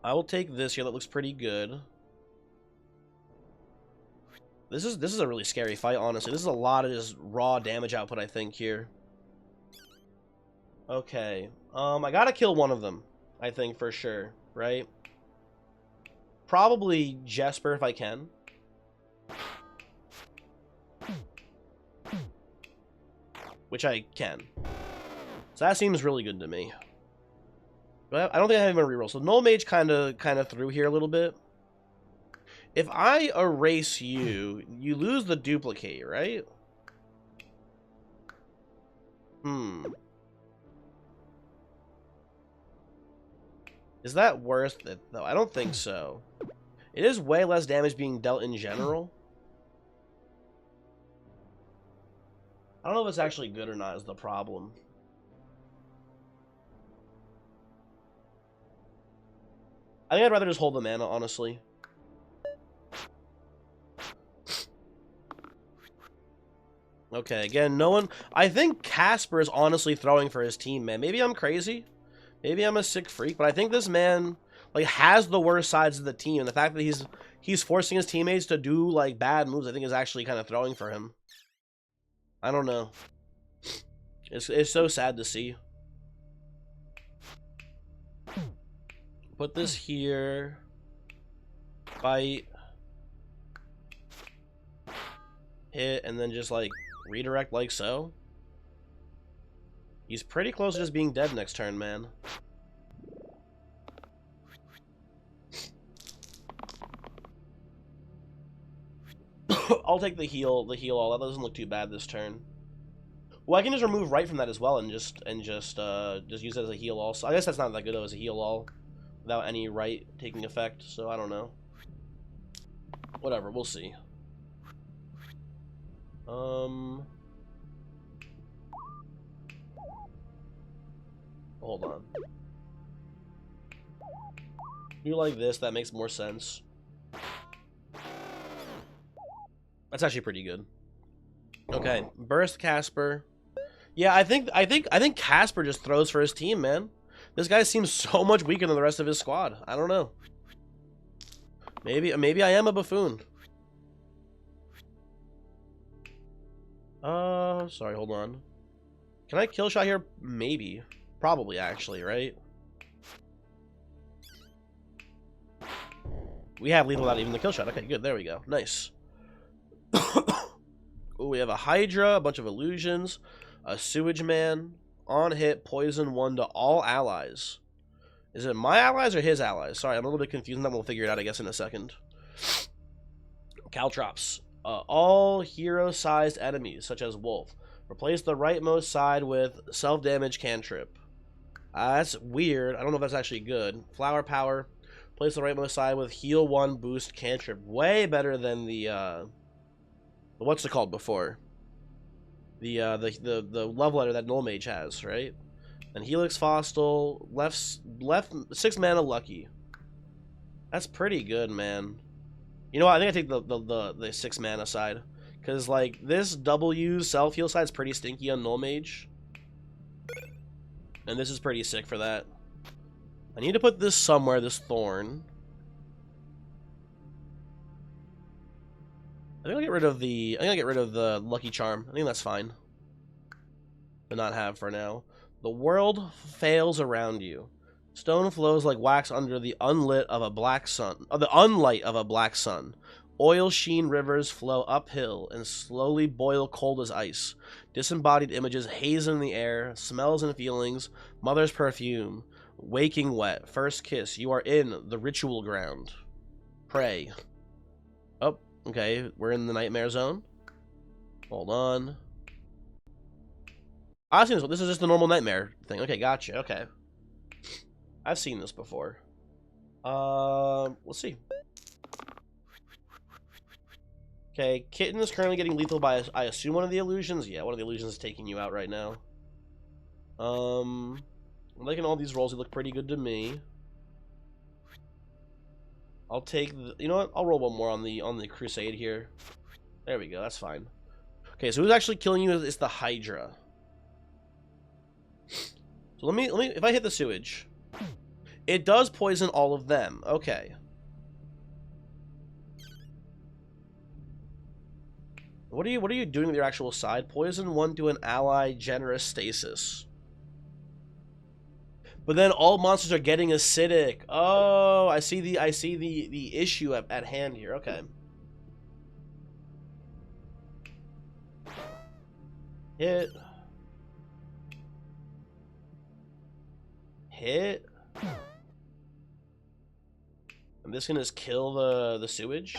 I will take this here. That looks pretty good. This is a really scary fight, honestly. This is a lot of just raw damage output, I think, here. Okay. I gotta kill one of them, I think, for sure, right? Probably Jesper if I can. Which I can. So that seems really good to me. But I don't think I have even a reroll. So Null Mage kind of through here a little bit. If I erase you, you lose the duplicate, right? Is that worth it, though? I don't think so. It is way less damage being dealt in general. I don't know if it's actually good or not is the problem. I think I'd rather just hold the mana, honestly. Okay, again, no one... I think Casper is honestly throwing for his team, man. Maybe I'm crazy. Maybe I'm a sick freak, but I think this man, like, has the worst sides of the team. And the fact that he's forcing his teammates to do, like, bad moves, I think is actually kind of throwing for him. I don't know. It's so sad to see. Put this here. Fight. Hit, and then just, like, redirect like so. He's pretty close to just being dead next turn, man. I'll take the heal all. That doesn't look too bad this turn. Well, I can just remove right from that as well and just use it as a heal all. So I guess that's not that good though as a heal all without any right taking effect, so I don't know. Whatever, we'll see. Hold on. Do like this, that makes more sense. That's actually pretty good. Okay, burst Casper. Yeah, I think Casper just throws for his team, man. This guy seems so much weaker than the rest of his squad. I don't know. Maybe I am a buffoon. Sorry, hold on. Can I kill shot here? Maybe. Probably, actually, right? We have lethal without even the kill shot. Okay, good. There we go. Nice. Ooh, we have a Hydra, a bunch of illusions, a Sewage Man, on hit, poison 1 to all allies. Is it my allies or his allies? Sorry, I'm a little bit confused. Then we'll figure it out, I guess, in a second. Caltrops. All hero-sized enemies, such as Wolf. Replace the rightmost side with self-damage cantrip. That's weird. I don't know if that's actually good. Flower Power. Place the rightmost side with heal 1 boost cantrip. Way better than the what's it called before? The love letter that Null Mage has, right? And Helix Fossil, left 6 mana lucky. That's pretty good, man. You know what? I think I take the 6 mana side. Because, like, this W self heal side is pretty stinky on Null Mage. And this is pretty sick for that. I need to put this somewhere, this Thorn. I think I'll get rid of the Lucky Charm. I think that's fine. to not have for now. The world fails around you. Stone flows like wax under the unlit of a black sun. The unlight of a black sun. Oil sheen rivers flow uphill and slowly boil cold as ice. Disembodied images haze in the air, smells and feelings, mother's perfume, waking wet, first kiss. You are in the ritual ground. Pray. Oh, okay, we're in the nightmare zone. Hold on. I've seen this. This is just the normal nightmare thing. Okay, gotcha. Okay. I've seen this before. Let's see. Okay, Kitten is currently getting lethal by, I assume, one of the illusions. Yeah, one of the illusions is taking you out right now. I'm liking all these rolls. They look pretty good to me. I'll take the, you know what? I'll roll one more on the Crusade here. There we go. That's fine. Okay, so who's actually killing you is the Hydra. So let me if I hit the sewage, it does poison all of them. Okay. What are you doing with your actual side? Poison one to an ally, generous stasis. But then all monsters are getting acidic. Oh, I see the issue at hand here. Okay. Hit. Hit. And this can just kill the sewage.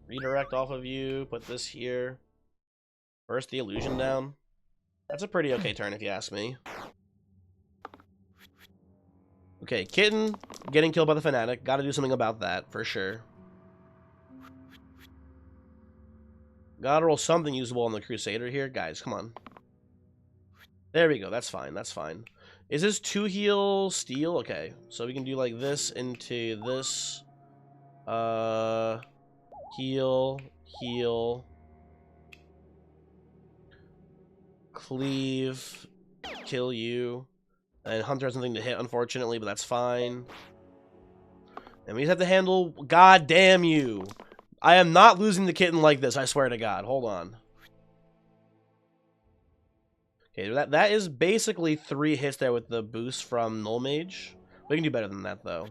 Redirect off of you. Put this here. Burst the illusion down. That's a pretty okay turn if you ask me. Okay, Kitten getting killed by the Fanatic. Gotta do something about that, for sure. Gotta roll something usable on the Crusader here. Guys, come on. There we go. That's fine. That's fine. Is this 2 heal steel? Okay. So we can do like this into this. Heal. Heal. Cleave. Kill you. And Hunter has something to hit, unfortunately, but that's fine. And we just have to handle... God damn you! I am not losing the Kitten like this, I swear to God. Hold on. Okay, that is basically 3 hits there with the boost from Null Mage. We can do better than that, though.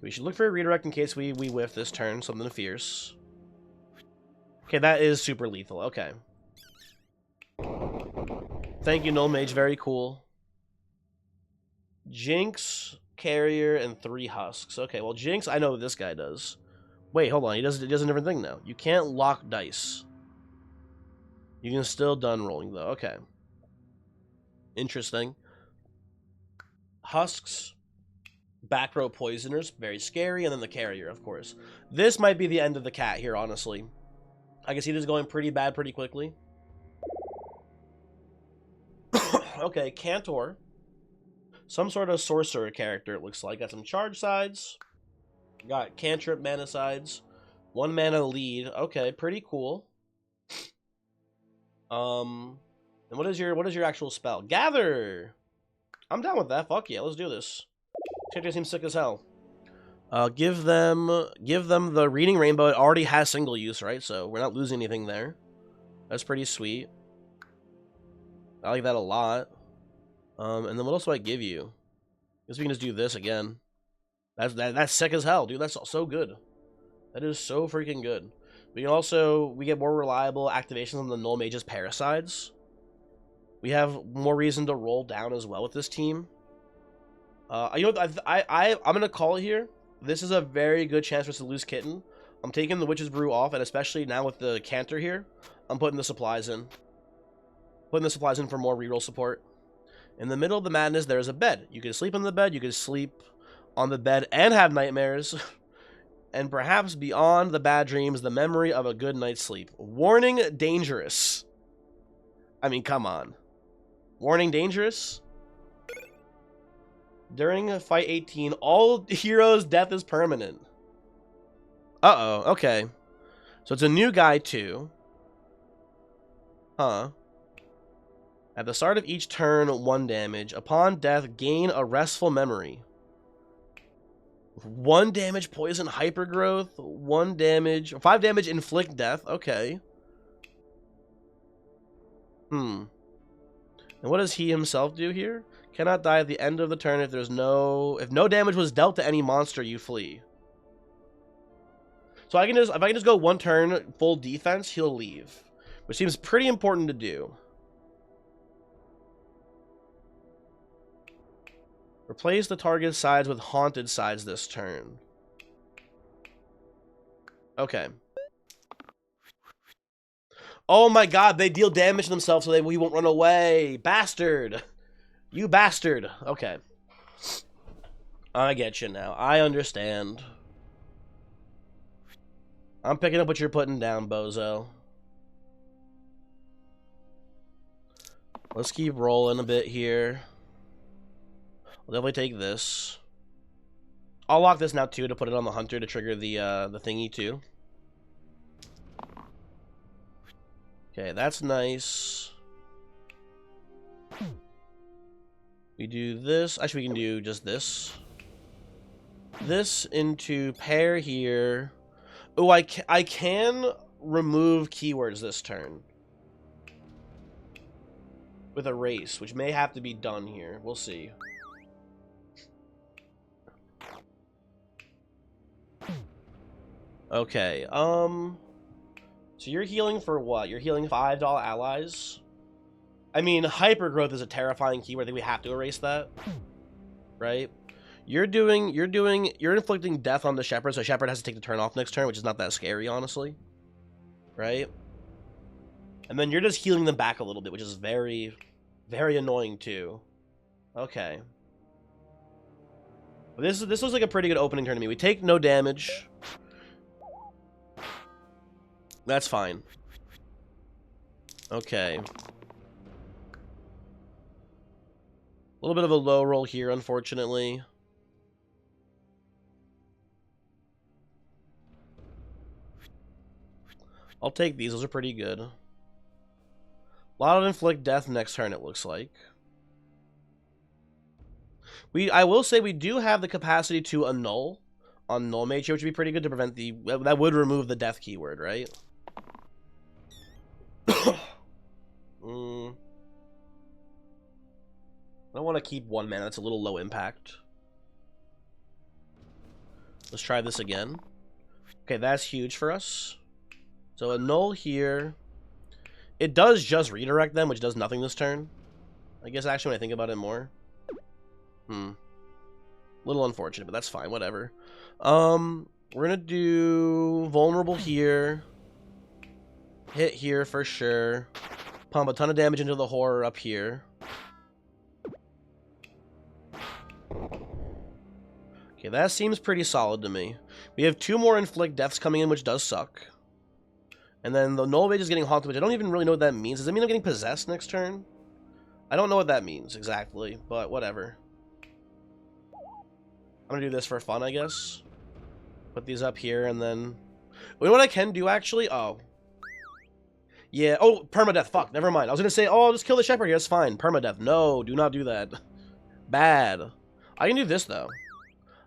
We should look for a redirect in case we whiff this turn. Something fierce. Okay, that is super lethal. Okay. Thank you, Null Mage. Very cool. Jinx, Carrier, and 3 Husks. Okay, well, Jinx, I know what this guy does. Wait, hold on. He does a different thing now. You can't lock dice. You can still done rolling, though. Okay. Interesting. Husks, back row Poisoners, very scary, and then the Carrier, of course. This might be the end of the cat here, honestly. I can see this going pretty bad pretty quickly. Okay, Cantor. Some sort of sorcerer character, it looks like. Got some charge sides. Got cantrip mana sides. 1 mana lead. Okay, pretty cool. And what is your actual spell? Gather! I'm down with that. Fuck yeah, let's do this. Character seems sick as hell. Give them the Reading Rainbow. It already has single use, right? So we're not losing anything there. That's pretty sweet. I like that a lot. And then what else do I give you? I guess we can just do this again. That's sick as hell, dude. That's so good. That is so freaking good. We get more reliable activations on the Null Mage's Parasites. We have more reason to roll down as well with this team. You know, I'm gonna call it here. This is a very good chance for us to lose Kitten. I'm taking the Witch's Brew off, and especially now with the Cantor here, I'm putting the supplies in. Putting the supplies in for more reroll support. In the middle of the madness, there's a bed. You can sleep on the bed, you can sleep on the bed and have nightmares. And perhaps beyond the bad dreams, the memory of a good night's sleep. Warning, dangerous. I mean, come on. Warning, dangerous? During fight 18, all heroes' death is permanent. Uh-oh, okay. So it's a new guy, too. Huh. At the start of each turn, 1 damage. Upon death, gain a restful memory. 1 damage poison hypergrowth, 1 damage, 5 damage inflict death. Okay. And what does he himself do here? Cannot die at the end of the turn if there's if no damage was dealt to any monster, you flee. So if I can just go 1 turn full defense, he'll leave, which seems pretty important to do. Replace the target's sides with haunted sides this turn. Okay. Oh my god, they deal damage to themselves so we won't run away. Bastard. You bastard. Okay. I get you now. I understand. I'm picking up what you're putting down, bozo. Let's keep rolling a bit here. We'll definitely take this. I'll lock this now too to put it on the hunter to trigger the thingy too. Okay, that's nice. We do this. Actually, we can do just this. This into pair here. Oh, I can remove keywords this turn with erase, which may have to be done here. We'll see. Okay, so you're healing for what? You're healing $5 allies? I mean, hypergrowth is a terrifying keyword. I think we have to erase that. Right? You're inflicting death on the shepherd, so shepherd has to take the turn off next turn, which is not that scary, honestly. Right? And then you're just healing them back a little bit, which is very, very annoying too. Okay. This looks like a pretty good opening turn to me. We take no damage. That's fine. Okay. A little bit of a low roll here, unfortunately. I'll take these. Those are pretty good. A lot of inflict death next turn, it looks like. I will say we do have the capacity to annul on Null Mage here, which would be pretty good to prevent that would remove the death keyword, right? I don't want to keep 1 mana. That's a little low impact. Let's try this again. Okay, that's huge for us. So a null here. It does just redirect them, which does nothing this turn. I guess actually when I think about it more. Little unfortunate, but that's fine, whatever. We're gonna do vulnerable here. Hit here for sure. Pump a ton of damage into the horror up here. Okay, that seems pretty solid to me. We have 2 more inflict deaths coming in, which does suck. And then the null mage is getting haunted, which I don't even really know what that means. Does that mean I'm getting possessed next turn? I don't know what that means exactly, but whatever. I'm gonna do this for fun, I guess. Put these up here, and then... You know what I can do, actually? Oh. Yeah, oh, permadeath, fuck, never mind. I was gonna say, oh, I'll just kill the shepherd here, that's fine. Permadeath, no, do not do that. Bad. I can do this, though.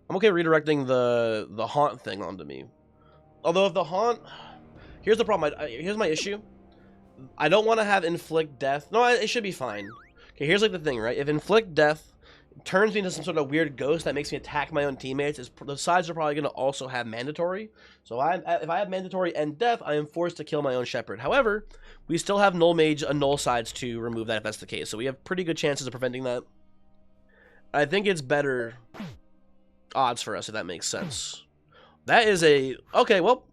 I'm okay redirecting the haunt thing onto me. Although if the haunt... Here's the problem, here's my issue. I don't want to have inflict death. No, it should be fine. Okay, here's like the thing, right? If inflict death turns me into some sort of weird ghost that makes me attack my own teammates, the sides are probably going to also have mandatory. So if I have mandatory and death, I am forced to kill my own shepherd. However, we still have null mage and null sides to remove that if that's the case. So we have pretty good chances of preventing that. I think it's better odds for us, if that makes sense. That is a... Okay, well...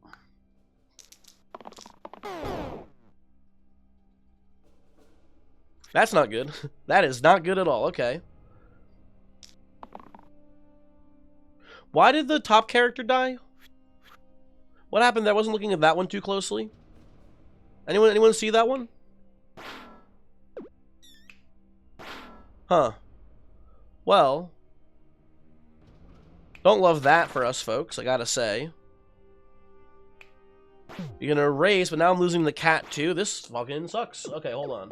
That's not good. That is not good at all. Okay. Why did the top character die? What happened there? I wasn't looking at that one too closely. Anyone see that one? Huh. Well. Don't love that for us folks, I gotta say. You're gonna erase, but now I'm losing the cat too. This fucking sucks. Okay, hold on.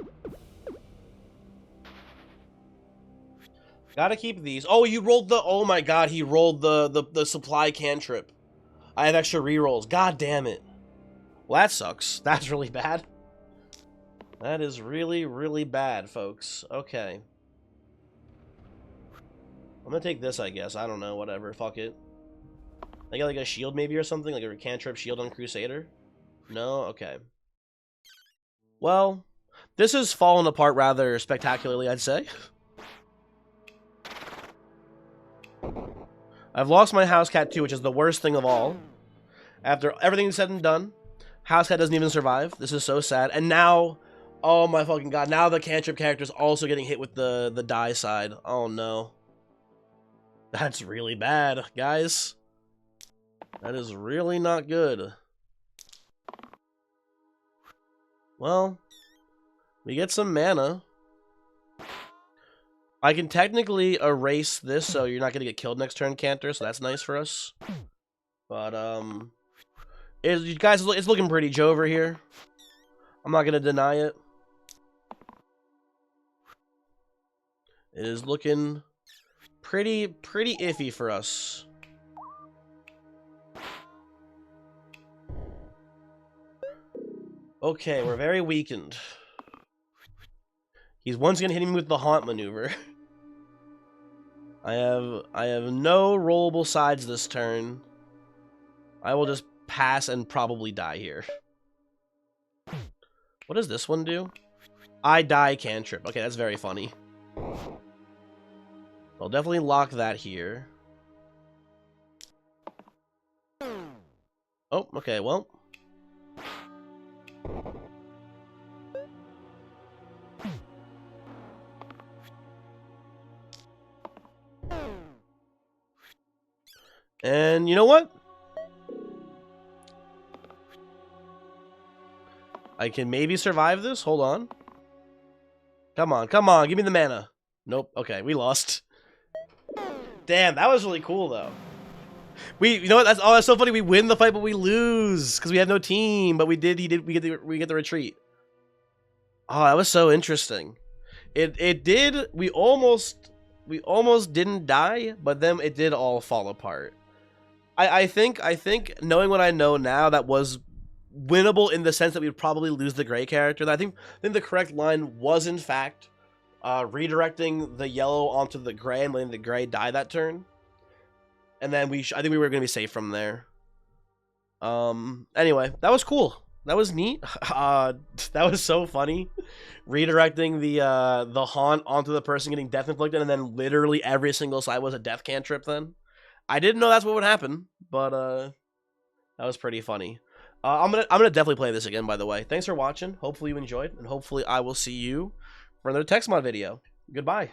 Gotta keep these. Oh, you rolled the... Oh my god, he rolled the supply cantrip. I have extra rerolls. God damn it. Well, that sucks. That's really bad. That is really, really bad, folks. Okay. I'm gonna take this, I guess. I don't know. Whatever. Fuck it. I got like a shield maybe or something? Like a cantrip shield on Crusader? No? Okay. Well, this has fallen apart rather spectacularly, I'd say. I've lost my house cat too, which is the worst thing of all. After everything's said and done, house cat doesn't even survive. This is so sad. And now, oh my fucking god, now the cantrip character's also getting hit with the die side. Oh no. That's really bad, guys. That is really not good. Well, we get some mana. I can technically erase this, so you're not going to get killed next turn, Cantor, so that's nice for us. But, you guys, it's looking pretty Jover here. I'm not going to deny it. It is looking pretty iffy for us. Okay, we're very weakened. He's once again hitting me with the haunt maneuver. I have no rollable sides this turn. I will just pass and probably die here. What does this one do? I die cantrip. Okay, that's very funny. I'll definitely lock that here. Oh, okay, well. And you know what? I can maybe survive this. Hold on. Come on, come on. Give me the mana. Nope. Okay, we lost. Damn, that was really cool, though. You know what? That's so funny. We win the fight, but we lose because we have no team. But we get the retreat. Oh, that was so interesting. It did. We almost didn't die, but then it did all fall apart. I think knowing what I know now, that was winnable in the sense that we'd probably lose the gray character. I think the correct line was in fact redirecting the yellow onto the gray and letting the gray die that turn. And then I think we were going to be safe from there. Anyway, that was cool. That was neat. That was so funny. Redirecting the haunt onto the person getting death inflicted, and then literally every single side was a death cantrip then. I didn't know that's what would happen, but that was pretty funny. I'm gonna definitely play this again, by the way. Thanks for watching. Hopefully you enjoyed, and hopefully I will see you for another Textmod video. Goodbye.